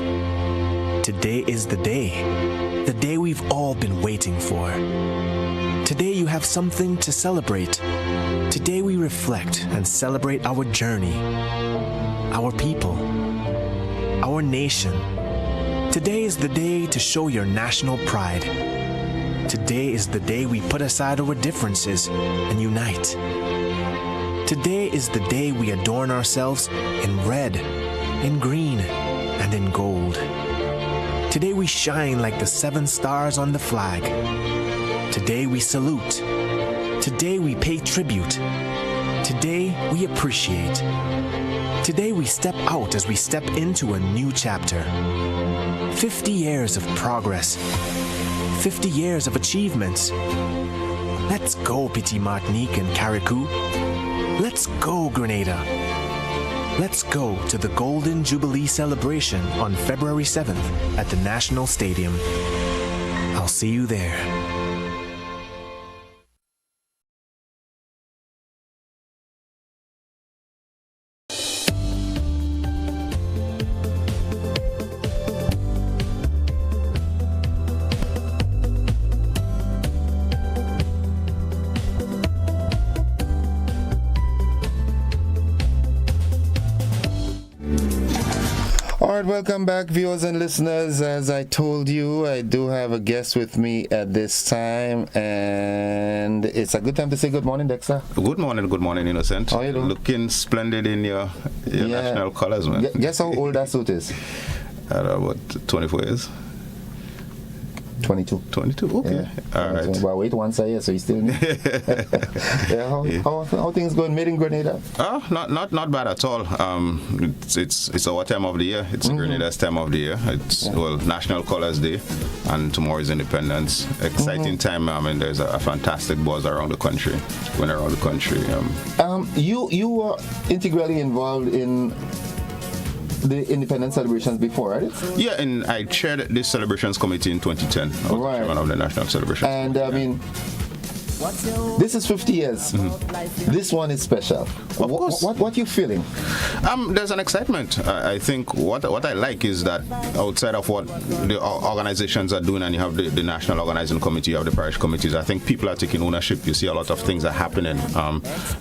Today is the day we've all been waiting for. Today you have something to celebrate. Today we reflect and celebrate our journey, our people, our nation. Today is the day to show your national pride. Today is the day we put aside our differences and unite. Today is the day we adorn ourselves in red, in green, and in gold. Today we shine like the 7 stars on the flag. Today we salute. Today we pay tribute. Today we appreciate. Today we step out as we step into a new chapter. 50 years of progress. 50 years of achievements. Let's go, Petite Martinique and Carriacou. Let's go, Grenada. Let's go to the Golden Jubilee celebration on February 7th at the National Stadium. I'll see you there. Welcome back, viewers and listeners. As I told you, I do have a guest with me at this time, and it's a good time to say good morning, Dexter. Good morning, Innocent. How you doing? Looking splendid in your national colors, man. Guess how old that suit is? About 24 years. 22. 22, okay. Yeah. All right. Well, wait once a year, so you still need. How things going? Made in Grenada? Not bad at all. It's our time of the year. It's Grenada's time of the year. It's National Colors Day, and tomorrow is Independence. Exciting time. I mean, there's a fantastic buzz around the country. You were integrally involved in the independence celebrations before, right? Yeah, and I chaired this celebrations committee in 2010. I was chairman of the national celebrations. And I mean, this is 50 years. This one is special. Of course. What you feeling? There's an excitement. I think what I like is that outside of what the organizations are doing, and you have the national organizing committee, you have the parish committees, I think people are taking ownership. You see a lot of things are happening.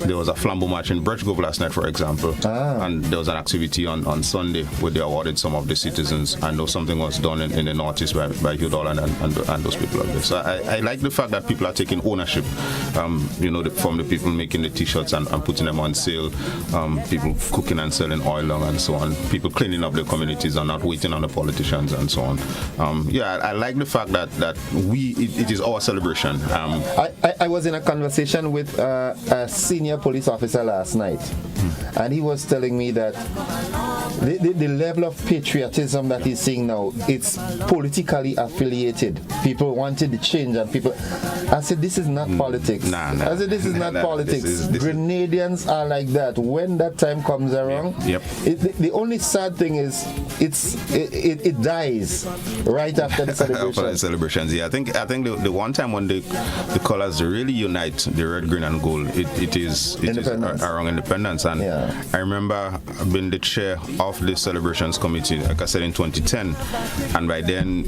There was a flambeau march in Birchgrove last night, for example, and there was an activity on Sunday where they awarded some of the citizens. I know something was done in the Northeast by Hugh Dolan and those people up there. So I like the fact that people are taking ownership. From the people making the t-shirts and putting them on sale, people cooking and selling oil and so on, people cleaning up their communities and not waiting on the politicians and so on. I like the fact that it is our celebration. I was in a conversation with a senior police officer last night, and he was telling me that the level of patriotism that he's seeing now, it's politically affiliated. People wanted the change, and people. I said, this is not politics. Nah. I said, this is not politics. Grenadians are like that. When that time comes around, the only sad thing is it dies right after the celebration. After the celebrations, yeah. I think the one time when the colors really unite, the red, green, and gold, it is around independence. And I remember being the chair of the celebrations committee, like I said, in 2010, and by then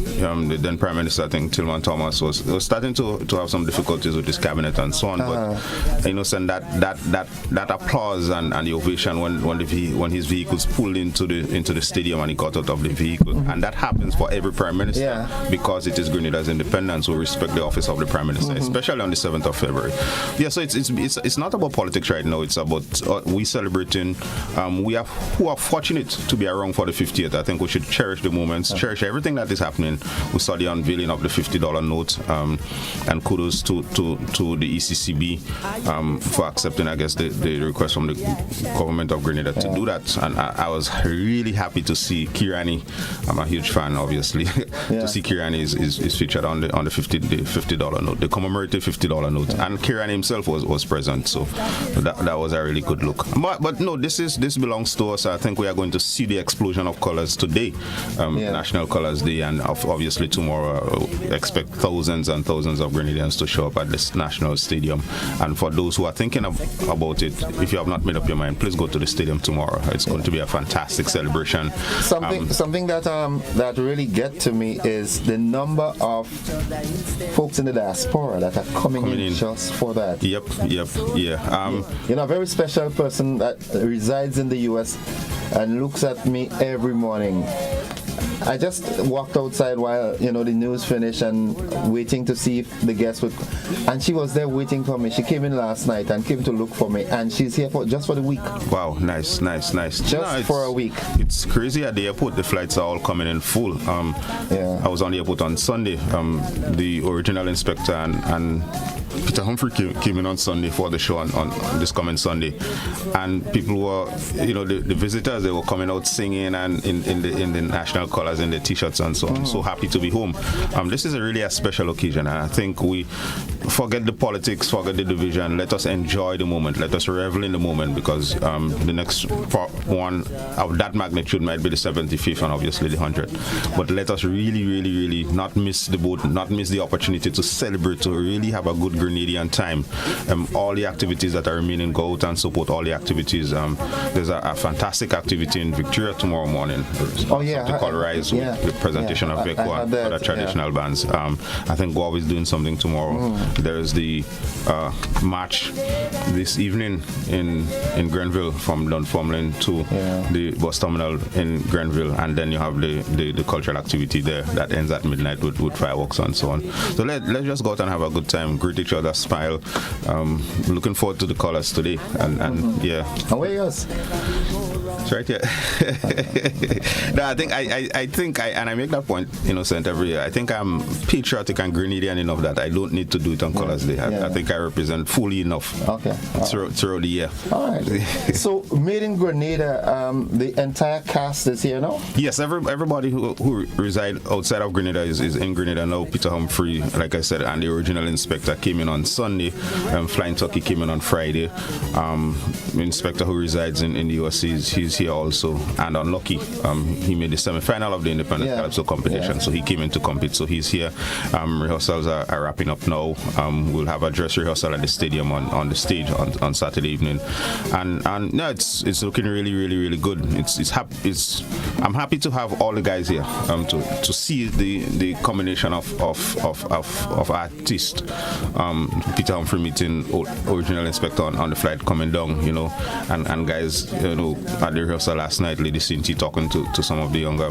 the then Prime Minister, I think Tillman Thomas, was starting to have some difficulties with his cabinet and so on. But Innocent, that applause and the ovation when his vehicles pulled into the stadium and he got out of the vehicle, and that happens for every Prime Minister because it is Grenada's independence. We respect the office of the Prime Minister, especially on the 7th of February. Yeah, so it's not about politics right now. It's about we celebrating. We are who are fortunate to be around for the 50th. I think we should cherish the moments, cherish everything that is happening. We saw the unveiling of the $50 note, and kudos to the ECCB for accepting, I guess, the request from the government of Grenada to do that. And I was really happy to see Kirani. I'm a huge fan, obviously. To see Kirani is featured on the $50 note, the commemorative $50 smaller note. And Kieran himself was present, so that was a really good look. But no, this belongs to us. I think we are going to see the explosion of colors today, National Colors Day, and obviously tomorrow expect thousands and thousands of Grenadians to show up at this national stadium. And for those who are thinking about it, if you have not made up your mind, please go to the stadium tomorrow. It's going to be a fantastic celebration. Something that really get to me is the number of folks in the diaspora that are coming in just for that. Yep, yeah. A very special person that resides in the U.S. and looks at me every morning. I just walked outside while the news finished and waiting to see if the guests would, and she was there waiting for me. She came in last night and came to look for me, and she's here just for the week. Wow, nice. Just for a week. It's crazy at the airport. The flights are all coming in full. I was on the airport on Sunday. The original inspector and Peter Humphrey came in on Sunday for the show on this coming Sunday, and people were, the visitors, they were coming out singing and in the national colors, in the t-shirts and so on. So happy to be home. This is really a special occasion, and I think we forget the politics, forget the division. Let us enjoy the moment. Let us revel in the moment, because the next one of that magnitude might be the 75th and obviously the 100th. But let us really, really, really not miss the boat, not miss the opportunity to celebrate, to really have a good Grenadian time. All the activities that are remaining, go out and support all the activities. There's a fantastic activity in Victoria tomorrow morning. Something called Rise with the presentation of Vekwa, other traditional bands. I think Guav is doing something tomorrow. There's the march this evening in Grenville from Dunfermline to the bus terminal in Grenville, and then you have the cultural activity there that ends at midnight with fireworks and so on. So let's just go out and have a good time, greet each other, smile. Looking forward to the colors today, and yeah. And where yours? That's right, yeah. No, I think I make that point innocent every year. I think I'm patriotic and Grenadian enough that I don't need to do it on Colors Day. I think I represent fully enough throughout the year. All right. So, Made in Grenada, the entire cast is here now? Yes, everybody who reside outside of Grenada is in Grenada now. Peter Humphrey, like I said, and the original inspector came in on Sunday. Flying Turkey came in on Friday. Inspector who resides in the US, he's here also. And Unlucky, he made the semi-final of the independent calypso competition, so he came in to compete. So he's here. Rehearsals are wrapping up now. We'll have a dress rehearsal at the stadium on the stage on Saturday evening, and no, it's looking really, really, really good. I'm happy to have all the guys here to see the combination of artists. Peter Humphrey meeting original inspector on the flight coming down, and guys, at the rehearsal last night, Lady Cinti talking to some of the younger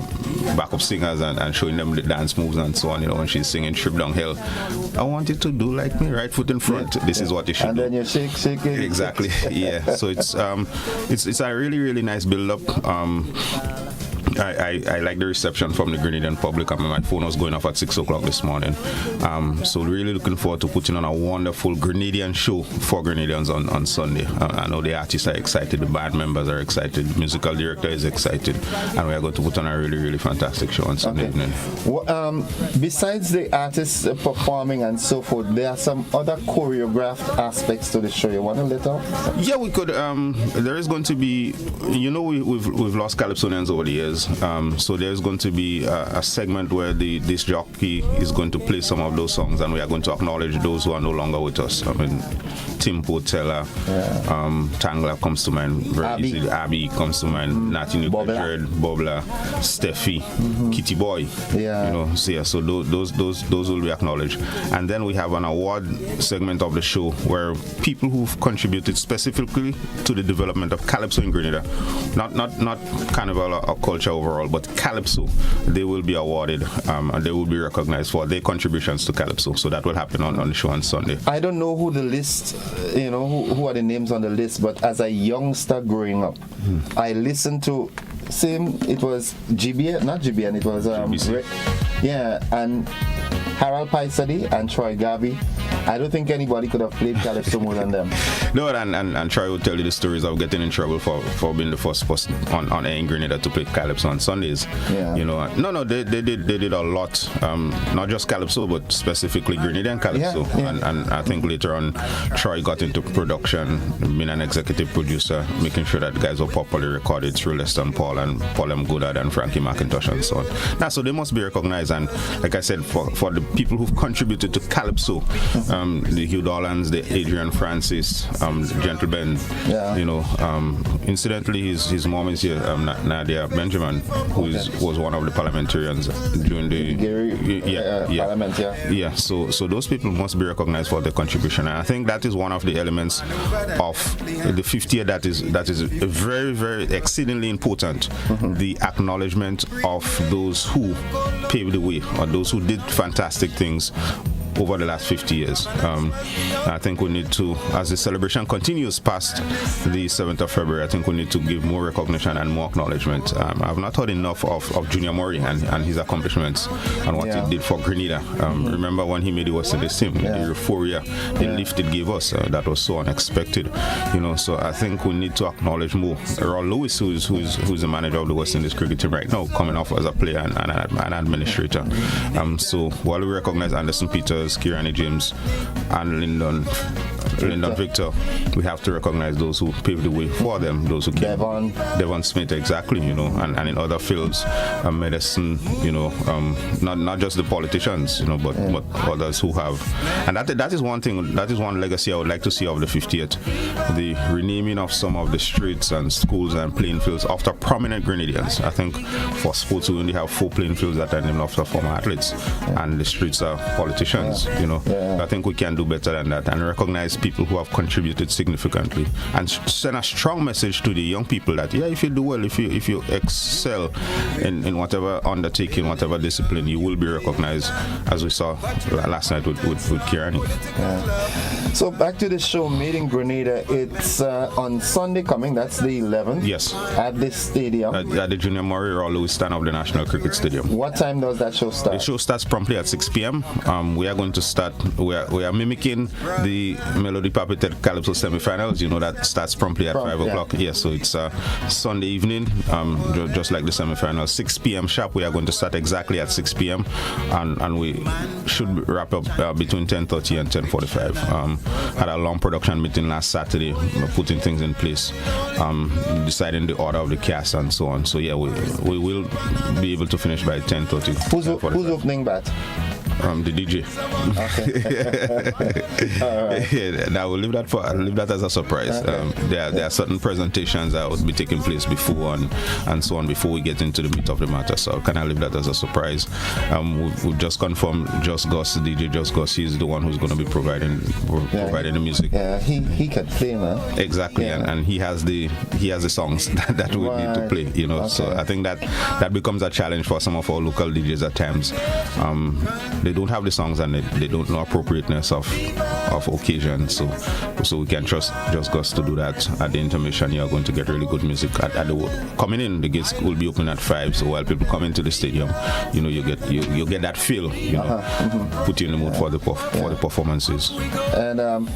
backup singers and showing them the dance moves and so on. When she's singing Trip Downhill, I want you to do like me, right foot in front. This is what you should do. And then you shake it. Exactly. Yeah. So it's a really, really nice build up. I like the reception from the Grenadian public. My phone was going off at 6 o'clock this morning. So really looking forward to putting on a wonderful Grenadian show for Grenadians on Sunday. I know the artists are excited, the band members are excited, the musical director is excited, and we are going to put on a really, really fantastic show on Sunday evening. Well, besides the artists performing and so forth, there are some other choreographed aspects to the show. You want to let off? Yeah, we could. There is going to be, we've lost calypsonians over the years. So there's going to be a segment where the disc jockey is going to play some of those songs, and we are going to acknowledge those who are no longer with us. Tim Potella, Tangla comes to mind very easily. Abby comes to mind. Natty Newport, Bobla, Steffi, Kitty Boy. So those will be acknowledged. And then we have an award segment of the show where people who've contributed specifically to the development of calypso in Grenada, not carnival or culture overall, but calypso, they will be awarded and they will be recognized for their contributions to calypso. So that will happen on the show on Sunday. I don't know who the list, who are the names on the list, but as a youngster growing up, I listened to it was GBN, not GBN, it was and Harold Paisadi and Troy Garvey, I don't think anybody could have played calypso more than them. No, and Troy will tell you the stories of getting in trouble for being the first person on air in Grenada to play calypso on Sundays. Yeah. You know, no, they did a lot, not just calypso, but specifically Grenadian calypso. Yeah. And I think later on, Troy got into production, being an executive producer, making sure that guys were properly recorded through Leston Paul and Paul M. Goddard and Frankie McIntosh and so on. Now, so they must be recognized. And like I said, for the people who've contributed to calypso, the Hugh Dollans, the Adrian Francis, Gentle Ben, you know, incidentally, his mom is here, Nadia Benjamin, who was one of the parliamentarians during the parliament. Yeah. So those people must be recognized for their contribution, and I think that is one of the elements of the 50th that is very, very exceedingly important. The acknowledgement of those who paved the way, or those who did fantastic things over the last 50 years. I think we need to, as the celebration continues past the 7th of February, I think we need to give more recognition and more acknowledgement. I've not heard enough of Junior Murray and his accomplishments and what he did for Grenada. Remember when he made the West Indies team, the euphoria, the lift it gave us, that was so unexpected. You know, so I think we need to acknowledge more. Earl Lewis, who's the manager of the West Indies cricket team right now, coming off as a player and an administrator. So while we recognize Anderson Peters, Kirani James, and Lyndon Victor, we have to recognize those who paved the way for them, those who came. Devon Smith, exactly, you know, and in other fields, medicine, you know, not just the politicians, you know, but others who have. And that is one thing, that is one legacy I would like to see of the 50th, the renaming of some of the streets and schools and playing fields after prominent Grenadians. I think for sports we only have 4 playing fields that are named after former athletes, and the streets are politicians. You know, I think we can do better than that and recognize people who have contributed significantly and send a strong message to the young people that if you do well, if you excel in whatever undertaking, whatever discipline, you will be recognized, as we saw last night with Kirani. So back to the show, Made in Grenada. It's on Sunday coming, that's the 11th. Yes. At this stadium. At the Junior Murray Earl Lewis stand of the National Cricket Stadium. What time does that show start? The show starts promptly at 6 p.m. We are going to start, we are mimicking the Melody Papetet Calypso semi-finals. You know, that starts promptly at 5 o'clock. Yeah, so it's Sunday evening, just like the semi-finals. 6 p.m. sharp, we are going to start exactly at 6 p.m. And we should wrap up between 10:30 and 10:45. Had a long production meeting last Saturday, putting things in place, deciding the order of the cast and so on. So yeah, we will be able to finish by 10:30. Who's opening bat? The DJ. Okay. Now we'll leave that as a surprise. There are certain presentations that would be taking place before and so on before we get into the meat of the matter. So can I leave that as a surprise? We've just confirmed Just Gus, DJ Just Gus. He's the one who's going to be providing the music. Yeah, he can play, man. Exactly, and he has the songs that we need to play. You know, Okay. so I think that becomes a challenge for some of our local DJs at times. They don't have the songs and they don't know appropriateness of occasion, so we can trust Just Gus to do that. At the intermission, you are going to get really good music. At the coming in, the gates will be open at 5, so while people come into the stadium, you know, you get that feel, you know, put you in the mood for the performances. And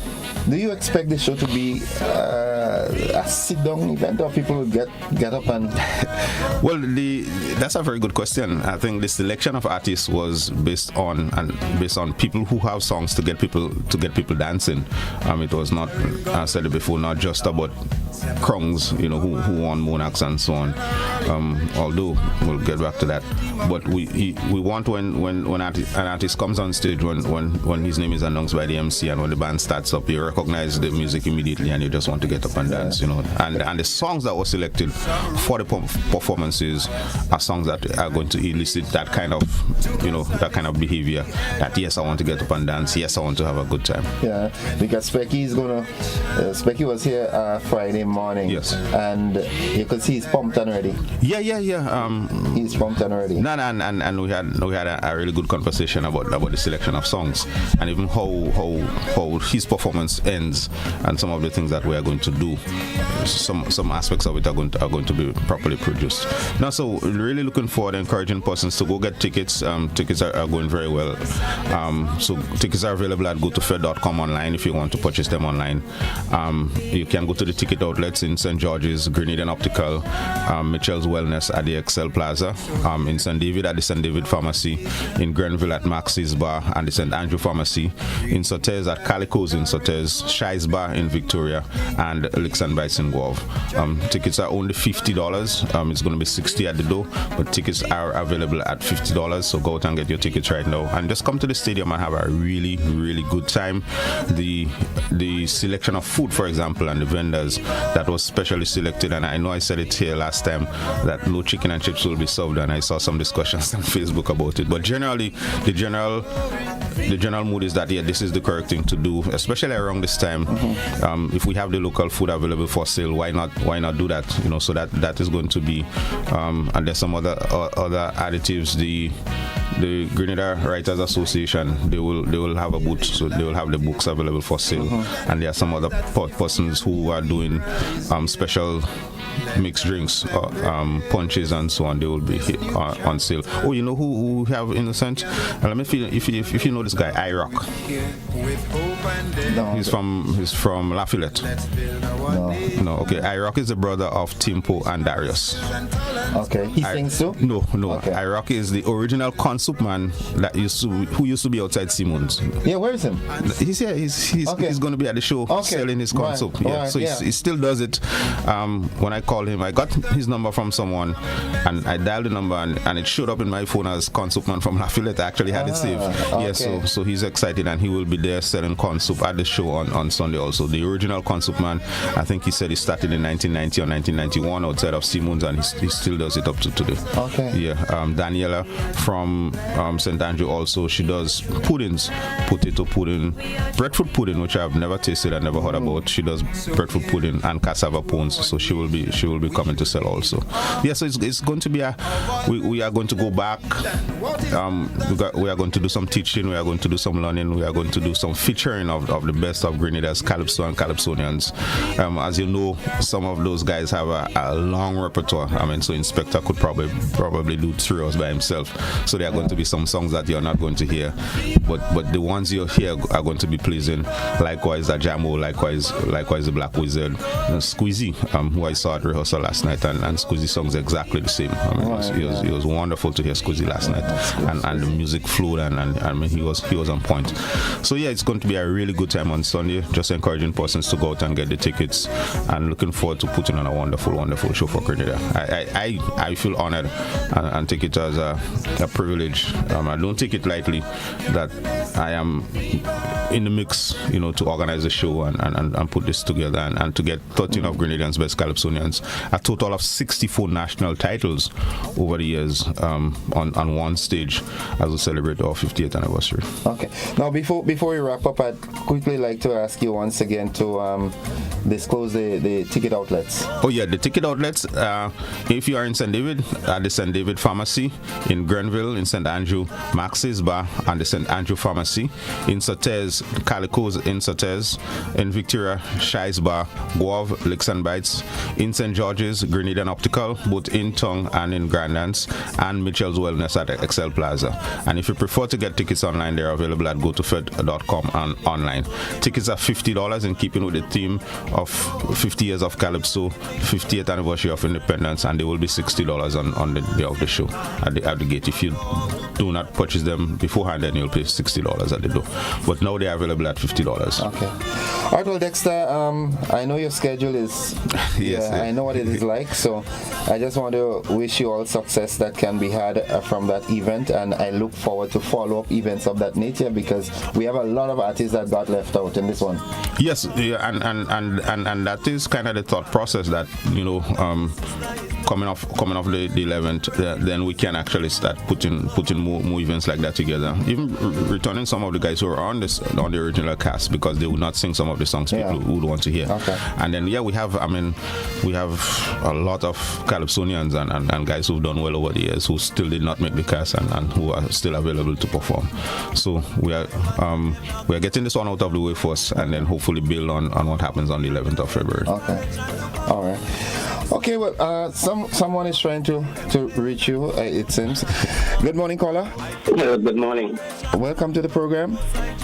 do you expect the show to be a sit-down event, or people will get up and? Well, that's a very good question. I think the selection of artists was based on people who have songs to get people dancing. It was not, I said it before, not just about Krungs, you know, who won Monarchs and so on. Although we'll get back to that. But we want when an artist comes on stage, when his name is announced by the MC and when the band starts up, you recognize the music immediately and you just want to get up and dance, you know. And the songs that were selected for the performances are songs that are going to elicit that kind of behavior. That yes, I want to get up and dance. Yes, I want to have a good time. Yeah, because Specky was here Friday morning. Yes, and you could see he's pumped and ready. Yeah. He's pumped and ready. And we had a really good conversation about the selection of songs and even how his performance performance ends and some of the things that we are going to do, some aspects of it are going to be properly produced. Now, so really looking forward, encouraging persons to go get tickets. Tickets are going very well. So tickets are available at gotofed.com online if you want to purchase them online. You can go to the ticket outlets in St. George's, Grenadian Optical, Mitchell's Wellness at the Excel Plaza, in St. David at the St. David Pharmacy, in Grenville at Max's Bar and the St. Andrew Pharmacy, in Sotez at Calico's in Sotez, Shi's Bar in Victoria, and Licks and Bites in Guelph. Tickets are only $50. It's going to be $60 at the door, but tickets are available at $50. So go out and get your tickets right now, and just come to the stadium and have a really, really good time. The selection of food, for example, and the vendors that was specially selected, and I know I said it here last time that no chicken and chips will be served, and I saw some discussions on Facebook about it. But generally, the general mood is that this is the correct thing to do, especially around this time. If we have the local food available for sale, why not do that? So that is going to be, and there's some other additives. The Grenada Writers Association, they will have a booth, so they will have the books available for sale, and there are some other persons who are doing special mixed drinks, punches and so on. They will be on sale. Oh, you know who we have Innocent? Let me feel if you know this guy, IROC. No. He's from Lafayette. No. Okay, IROC is the brother of Timpo and Darius. Okay. He sings too? No. Okay. IROC is the original consup man who used to be outside Simmons. Yeah, where is him? He's here. He's going to be at the show selling his consup. Right. Yeah. Right. So he still does it. When I called him, I got his number from someone, and I dialed the number, and it showed up in my phone as consup man from Lafayette. I actually had it saved. Okay. Yeah. So he's excited, and he will be there selling consup at the show on Sunday also. The original consup man, I think he said he started in 1990 or 1991 outside of Simmons, and he still does it up to today. Okay. Yeah. Daniela from St. Andrew also, she does puddings, potato pudding, breadfruit pudding, which I've never tasted and never heard about. She does breadfruit pudding and cassava pones, so she will be coming to sell also. Yeah, so it's going to be we are going to go back. We are going to do some teaching, we are going to do some learning, we are going to do some featuring of the best of Grenada's Calypso and Calypsonians. As you know, some of those guys have a long repertoire. I mean, so Inspector could probably do 3 hours by himself. So there are going to be some songs that you're not going to hear, but the ones you hear are going to be pleasing. Likewise, the Jamo, likewise the Black Wizard, and Squeezy, who I saw at rehearsal last night, and Squeezy songs exactly the same. I mean, it was wonderful to hear Squeezy last night, and the music flowed, and I mean he was on point. So yeah, it's going to be a really good time on Sunday. Just encouraging persons to go out and get the tickets, and looking forward to putting on a wonderful show for Grenada. I feel honored and take it as a privilege. I don't take it lightly that I am in the mix, to organize a show and put this together, and to get 13 of Grenadians' best Calypsonians, a total of 64 national titles over the years on one stage as we celebrate our 50th anniversary. Okay. Now, before we wrap up, I'd quickly like to ask you once again to disclose the ticket outlets. Oh yeah, the ticket outlets. If you are in St. David, at the St. David Pharmacy, in Grenville, in St. Andrew, Max's Bar, and the St. Andrew Pharmacy, in Sotez, Calico's in Sotez, in Victoria, Shi's Bar, Guave, Licks and Bites, in St. George's, Grenadian Optical, both in Tongue and in Grandlands, and Mitchell's Wellness at Excel Plaza. And if you prefer to get tickets online, they're available at gotofed.com and online. Tickets are $50, in keeping with the theme of 50 years of Calypso, 50th anniversary of independence, and they will be $60 on the day of the show at the gate. If you do not purchase them beforehand, then you'll pay $60 at the door. But now they are available at $50. Okay. All right, well, Dexter, I know your schedule is... yes. I know what it is like, so I just want to wish you all success that can be had from that event, and I look forward to follow-up events of that nature, because we have a lot of artists that got left out in this one. Yes, yeah, and that is kind of the thought process that, coming off the 11th, then we can actually start putting more events like that together. Even returning some of the guys who are on the original cast, because they would not sing some of the songs people would want to hear. Okay. And then we have a lot of Calypsonians and guys who've done well over the years who still did not make the cast and who are still available to perform. So we are getting this one out out of the way first, and then hopefully build on what happens on the 11th of February. Okay. All right. Okay, well, someone is trying to reach you, it seems. Good morning, caller. Good morning. Welcome to the program.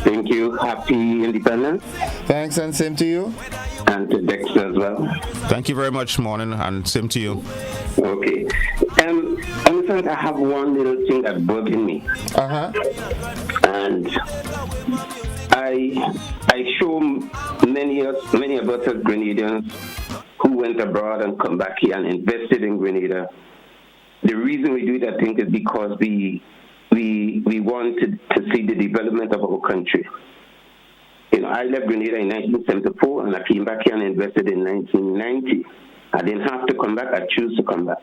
Thank you. Happy Independence. Thanks, and same to you. And to Dexter as well. Thank you very much, morning, and same to you. Okay. I have one little thing that's bugging me. And I show many of us as Grenadians who went abroad and come back here and invested in Grenada. The reason we do that thing is because we wanted to see the development of our country. You know, I left Grenada in 1974 and I came back here and invested in 1990. I didn't have to come back, I choose to come back.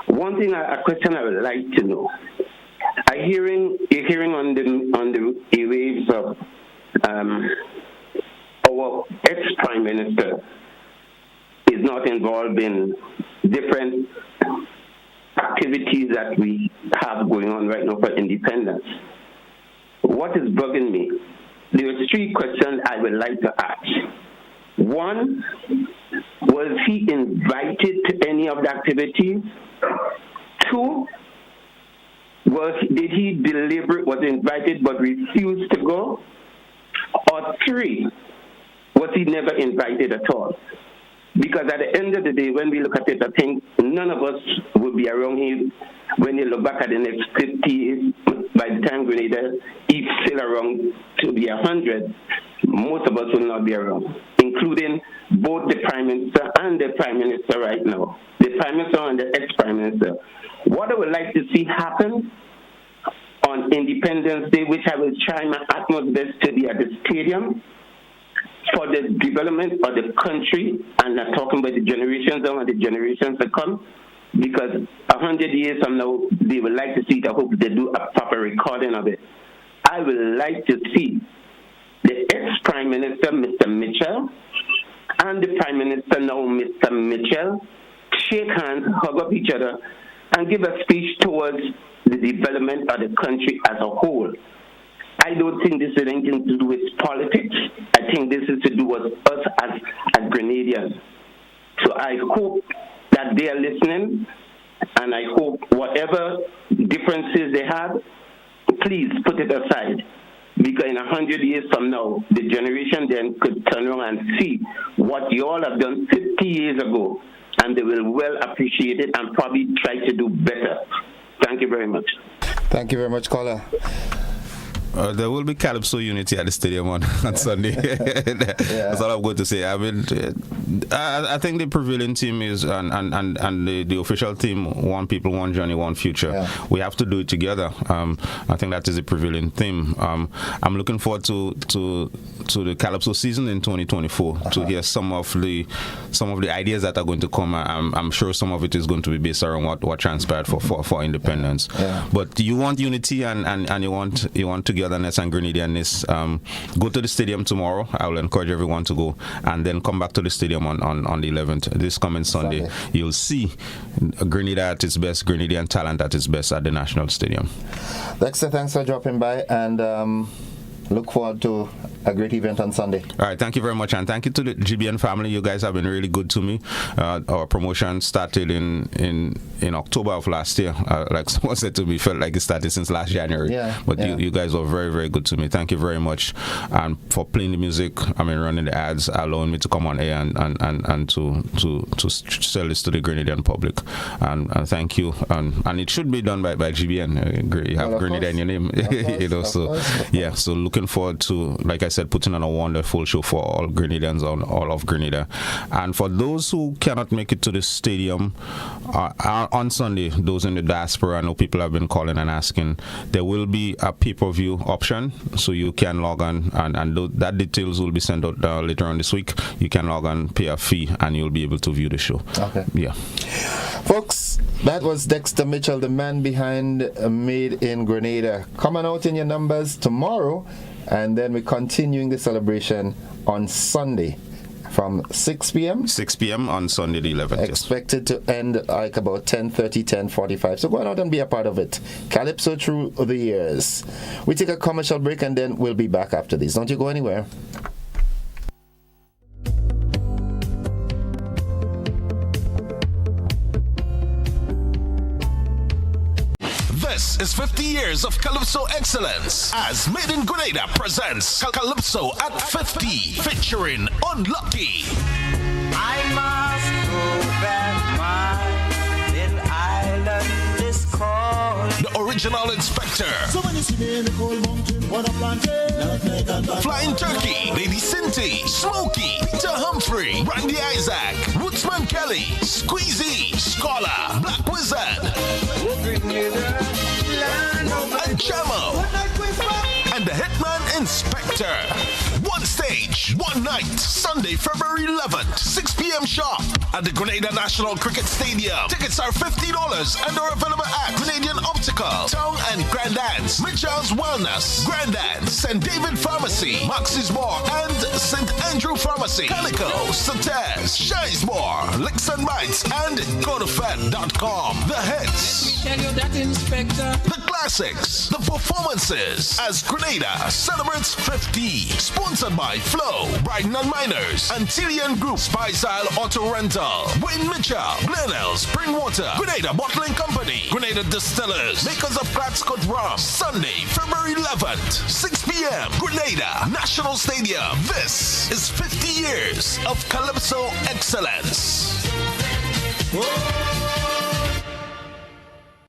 One thing, a question I would like to know. You're hearing on the airwaves of our ex-Prime Minister is not involved in different activities that we have going on right now for independence. What is bugging me? There are three questions I would like to ask. One, was he invited to any of the activities? Two, did he was invited but refused to go? Or three, was he never invited at all? Because at the end of the day, when we look at it, I think none of us will be around here when you look back at the next 50 years. By the time Grenada is still around to be 100, most of us will not be around, including both the Prime Minister and the Prime Minister right now, the Prime Minister and the ex-Prime Minister. What I would like to see happen on Independence Day, which I will try my utmost best to be at the stadium, for the development of the country, and I'm talking about the generations now and the generations to come, because 100 years from now, they would like to see it. I hope they do a proper recording of it. I would like to see the ex-Prime Minister, Mr. Mitchell, and the Prime Minister now, Mr. Mitchell, shake hands, hug up each other, and give a speech towards the development of the country as a whole. I don't think this has anything to do with politics. I think this is to do with us as Grenadians. So I hope that they are listening, and I hope whatever differences they have, please put it aside. Because in 100 years from now, the generation then could turn around and see what you all have done 50 years ago, and they will well appreciate it and probably try to do better. Thank you very much. Thank you very much, caller. There will be Calypso Unity at the stadium on Sunday. That's all I'm going to say. I mean, I think the prevailing team is, and the official team, one people, one journey, one future. Yeah. We have to do it together. I think that is the prevailing theme. I'm looking forward to the Calypso season in 2024 to hear some of the ideas that are going to come. I'm sure some of it is going to be based around what transpired for independence. Yeah. But you want unity and you want togetherness and Grenadianness. Go to the stadium tomorrow. I will encourage everyone to go, and then come back to the stadium on the 11th, this coming Sunday. You'll see Grenada at its best, Grenadian talent at its best at the National Stadium. Dexter, thanks for dropping by, and look forward to a great event on Sunday. All right, thank you very much, and thank you to the GBN family. You guys have been really good to me. Our promotion started in October of last year. Like someone said to me, felt like it started since last January. But you guys were very, very good to me. Thank you very much, and for playing the music. I mean, running the ads, allowing me to come on air and to sell this to the Grenadian public. And thank you. And it should be done by GBN. You have Grenada in your name, you know. So yeah. So looking forward to, like I said, putting on a wonderful show for all Grenadians on all of Grenada. And for those who cannot make it to the stadium on Sunday, those in the diaspora, I know people have been calling and asking, there will be a pay-per-view option, so you can log on, and that details will be sent out later on this week. You can log on, pay a fee, and you'll be able to view the show. Okay. Yeah. Folks, that was Dexter Mitchell, the man behind Made in Grenada. Come on out in your numbers tomorrow, and then we're continuing the celebration on Sunday From 6 p.m.? 6 p.m. on Sunday the 11th. Expected to end like about 10:30, 10:45. So go on out and be a part of it. Calypso through the years. We take a commercial break and then we'll be back after this. Don't you go anywhere. This is 50 years of Calypso excellence as Made in Grenada presents Calypso at 50 featuring Unlucky. I must go back, my little island is called. The original Inspector. Flying Turkey, Lady Cinty, Smokey, Peter Humphrey, Randy Isaac, Rootsman Kelly, Squeezy, Scholar, Black Wizard, and Chamo, and the Hitman Inspector. One stage, one night, Sunday, February 11th, 6 p.m. sharp at the Grenada National Cricket Stadium. Tickets are $50 and are available at Grenadian Optical, Town and Grandance, Mitchell's Wellness, Grandance, St. David Pharmacy, Max's Bar, and St. Andrew Pharmacy, Calico, Sates, Shizemore, Licks and Bites, and GoToFed.com. The hits, Tell you that, Inspector. the classics, the performances as Grenada celebrates 50. Sponsored by Flow, Brighton and Miners, Antillian Group, Spy-Style Auto Rental, Wayne Mitchell, Glenelg, Springwater, Grenada Bottling Company, Grenada Distillers, makers of Gladscott Rum. Sunday, February 11th, 6 p.m. Grenada National Stadium. This is 50 years of Calypso excellence.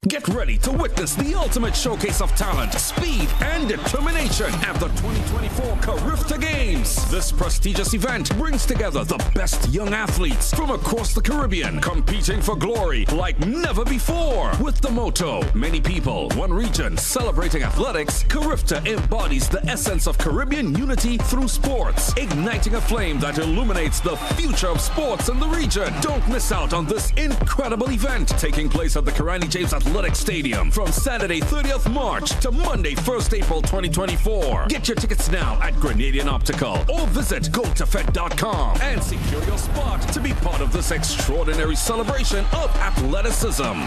Get ready to witness the ultimate showcase of talent, speed, and determination at the 2024 Carifta Games. This prestigious event brings together the best young athletes from across the Caribbean, competing for glory like never before. With the motto, many people, one region, celebrating athletics, Carifta embodies the essence of Caribbean unity through sports, igniting a flame that illuminates the future of sports in the region. Don't miss out on this incredible event taking place at the Karani James Athletic Stadium from Saturday 30th March to Monday 1st April 2024. Get your tickets now at Grenadian Optical or visit GoToFed.com and secure your spot to be part of this extraordinary celebration of athleticism.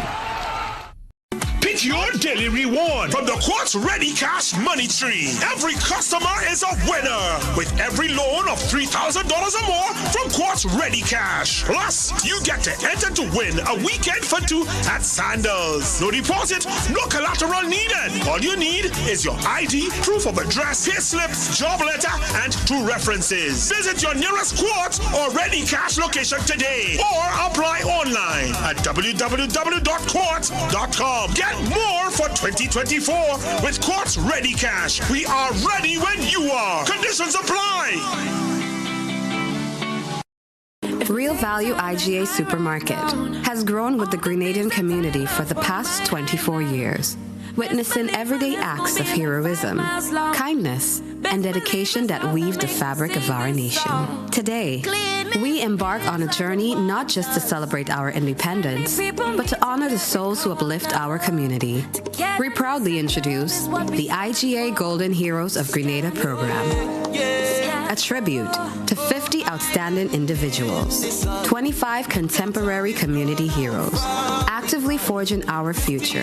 Pick your daily reward from the Quartz Ready Cash Money Tree. Every customer is a winner with every loan of $3,000 or more from Quartz Ready Cash. Plus, you get to enter to win a weekend for two at Sandals. No deposit, no collateral needed. All you need is your ID, proof of address, pay slip, job letter, and 2 references. Visit your nearest Quartz or Ready Cash location today or apply online at www.quartz.com. Get more for 2024 with Quartz Ready Cash. We are ready when you are. Conditions apply. Real Value IGA Supermarket has grown with the Grenadian community for the past 24 years, witnessing everyday acts of heroism, kindness, and dedication that weave the fabric of our nation. Today, we embark on a journey not just to celebrate our independence, but to honor the souls who uplift our community. We proudly introduce the IGA Golden Heroes of Grenada program, a tribute to 50 outstanding individuals, 25 contemporary community heroes, actively forging our future,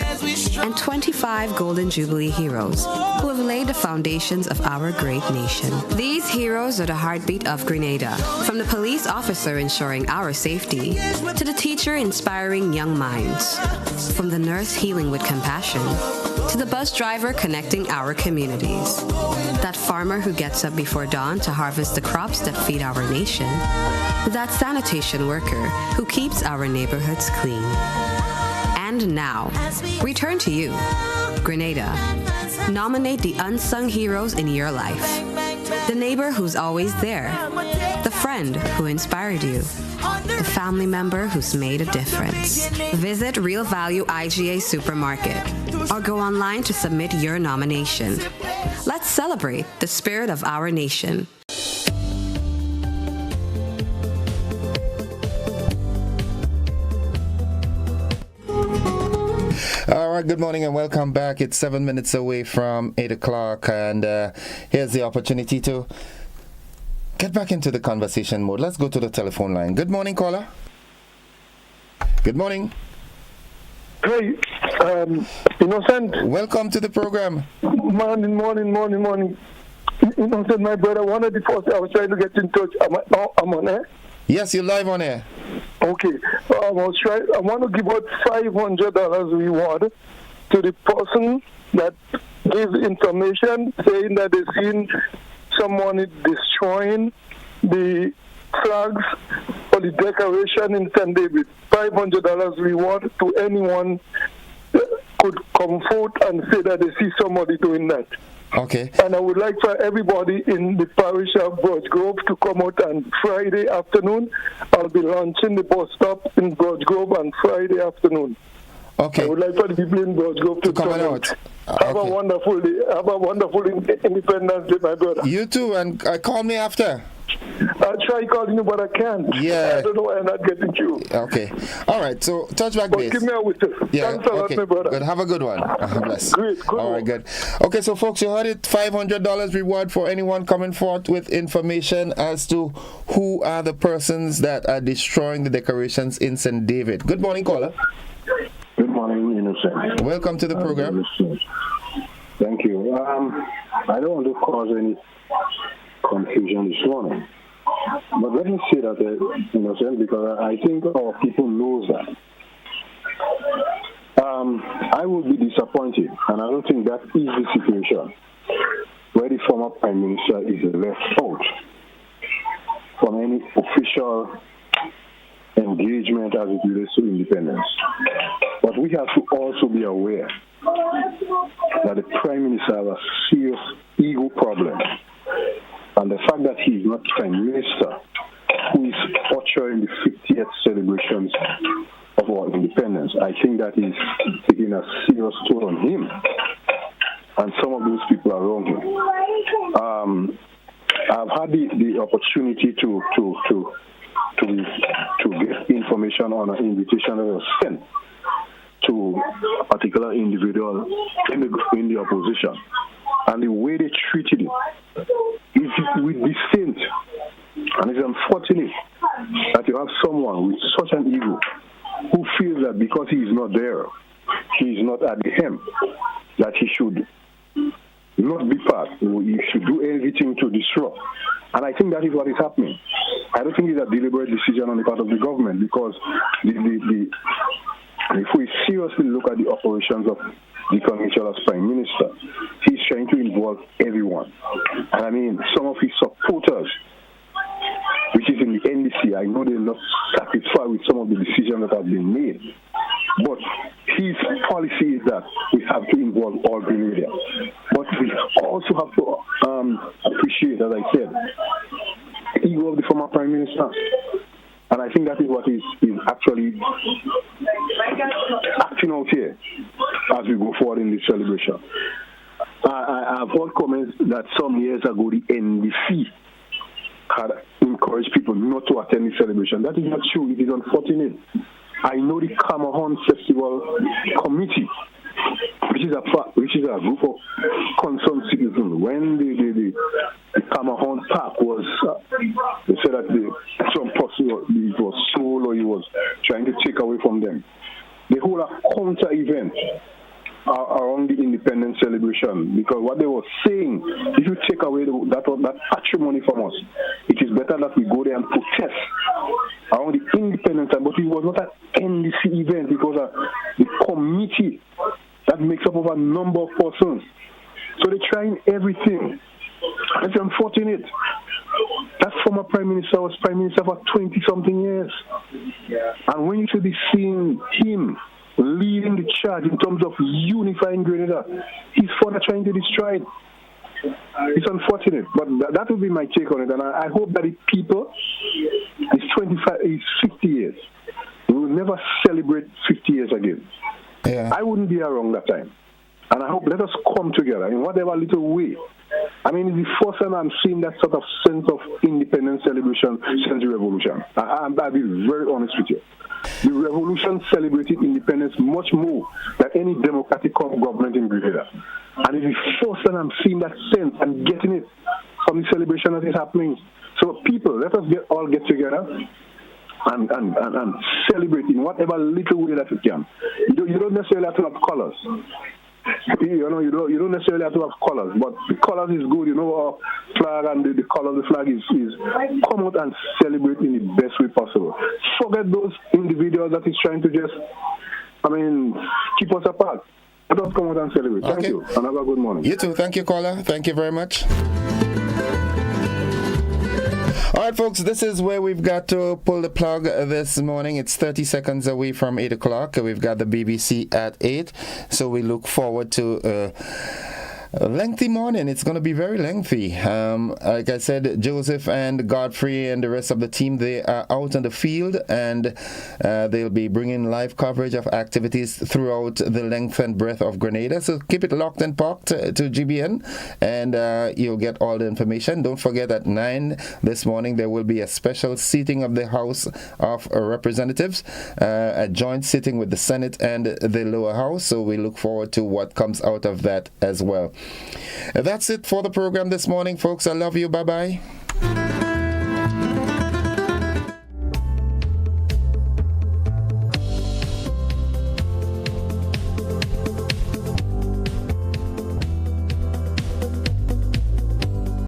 and 25 Golden Jubilee heroes who have laid the foundations of our great nation. These heroes are the heartbeat of Grenada, from the police officer ensuring our safety, to the teacher inspiring young minds, from the nurse healing with compassion, to the bus driver connecting our communities, that farmer who gets up before dawn to harvest the crops that feed our nation, that sanitation worker who keeps our neighborhoods clean. And now, we turn to you, Grenada. Nominate the unsung heroes in your life. The neighbor who's always there. The friend who inspired you. The family member who's made a difference. Visit Real Value IGA Supermarket or go online to submit your nomination. Let's celebrate the spirit of our nation. All right, good morning and welcome back. It's 7 minutes away from 8 o'clock, and here's the opportunity to get back into the conversation mode. Let's go to the telephone line. Good morning, caller. Good morning. Hey, Innocent. Welcome to the program. Morning. Innocent, my brother, one of the first I was trying to get in touch. I'm on air? Yes, you're live on air. Okay. I want to give out $500 reward to the person that gives information saying that they've seen someone destroying the flags for the decoration in St. David. $500 reward to anyone could come forth and say that they see somebody doing that. Okay. And I would like for everybody in the parish of Broad Grove to come out on Friday afternoon. I'll be launching the bus stop in Broad Grove on Friday afternoon. Okay. I would like for the people in Broad Grove to come out. Have a wonderful day. Have a wonderful Independence Day, my brother. You too, and call me after. I'll try calling you, but I can't. Yeah. I don't know why I'm not getting you. Okay. All right. So touch back base. Give me a whistle. Yeah. Thanks a lot, my brother. Good. Have a good one. Bless. Great. All right. Good. Okay. So folks, you heard it. $500 reward for anyone coming forth with information as to who are the persons that are destroying the decorations in St. David. Good morning, caller. Good morning, Innocent. Welcome to the program. Thank you. I don't want to cause any confusion this morning. But let me say that, Innocent, because I think our people knows that. I would be disappointed, and I don't think that is the situation where the former Prime Minister is left out from any official engagement as it relates to independence. But we have to also be aware that the Prime Minister has a serious ego problem. And the fact that he is not Prime Minister who is ushering the 50th celebrations of our independence, I think that is taking a serious toll on him and some of those people around him. I've had the opportunity to get information on an invitation that was sent to a particular individual in the opposition. And the way they treated him is with dissent. And it's unfortunate that you have someone with such an ego who feels that because he is not there, he is not at the helm, that he should not be part, or he should do everything to disrupt. And I think that is what is happening. I don't think it's a deliberate decision on the part of the government, because if we seriously look at the operations of the Commissioner as Prime Minister, he's trying to involve everyone. And I mean, some of his supporters, which is in the NDC, I know they're not satisfied with some of the decisions that have been made. But his policy is that we have to involve all Grenadians. But we also have to appreciate, as I said, the ego of the former Prime Minister. And I think that is what is actually acting out here as we go forward in this celebration. I've heard comments that some years ago the NDC had encouraged people not to attend the celebration. That is not true. It is unfortunate. I know the Camahon Festival Committee, which is a group of concerned citizens. When the Camahon Park was, they said that some person it was sold or he was trying to take away from them. They hold a counter event around the independence celebration, because what they were saying, if you take away that patrimony from us, it is better that we go there and protest around the independence. But it was not an NDC event, it was the committee that makes up of a number of persons. So they're trying everything. It's unfortunate. That former Prime Minister was Prime Minister for 20-something years. And when you should be seeing him leading the charge in terms of unifying Grenada, he's further trying to destroy it. It's unfortunate, but that would be my take on it. And I hope that the people, it's 50 years. We will never celebrate 50 years again. Yeah. I wouldn't be around that time. And I hope let us come together in whatever little way. I mean, it's the first time I'm seeing that sort of sense of independence celebration since the revolution. I'll be very honest with you. The revolution celebrated independence much more than any democratic government in Grenada. And it's the first time I'm seeing that sense and getting it from the celebration that is happening. So people, let us all get together and celebrate in whatever little way that you can. You don't necessarily have to have colors. You don't necessarily have to have colors, but the colors is good. Our flag and the color of the flag is come out and celebrate in the best way possible. Forget those individuals that is trying to just, keep us apart. Let us come out and celebrate. Thank you, and have a good morning. You too. Thank you, caller. Thank you very much. All right, folks, this is where we've got to pull the plug this morning. It's 30 seconds away from 8 o'clock. We've got the BBC at 8, so we look forward to a lengthy morning. It's going to be very lengthy. Like I said, Joseph and Godfrey and the rest of the team, they are out on the field, and they'll be bringing live coverage of activities throughout the length and breadth of Grenada. So keep it locked and parked to GBN, and you'll get all the information. Don't forget, at 9 this morning, there will be a special seating of the House of Representatives, a joint sitting with the Senate and the lower house. So we look forward to what comes out of that as well. That's it for the program this morning, folks. I love you. Bye-bye.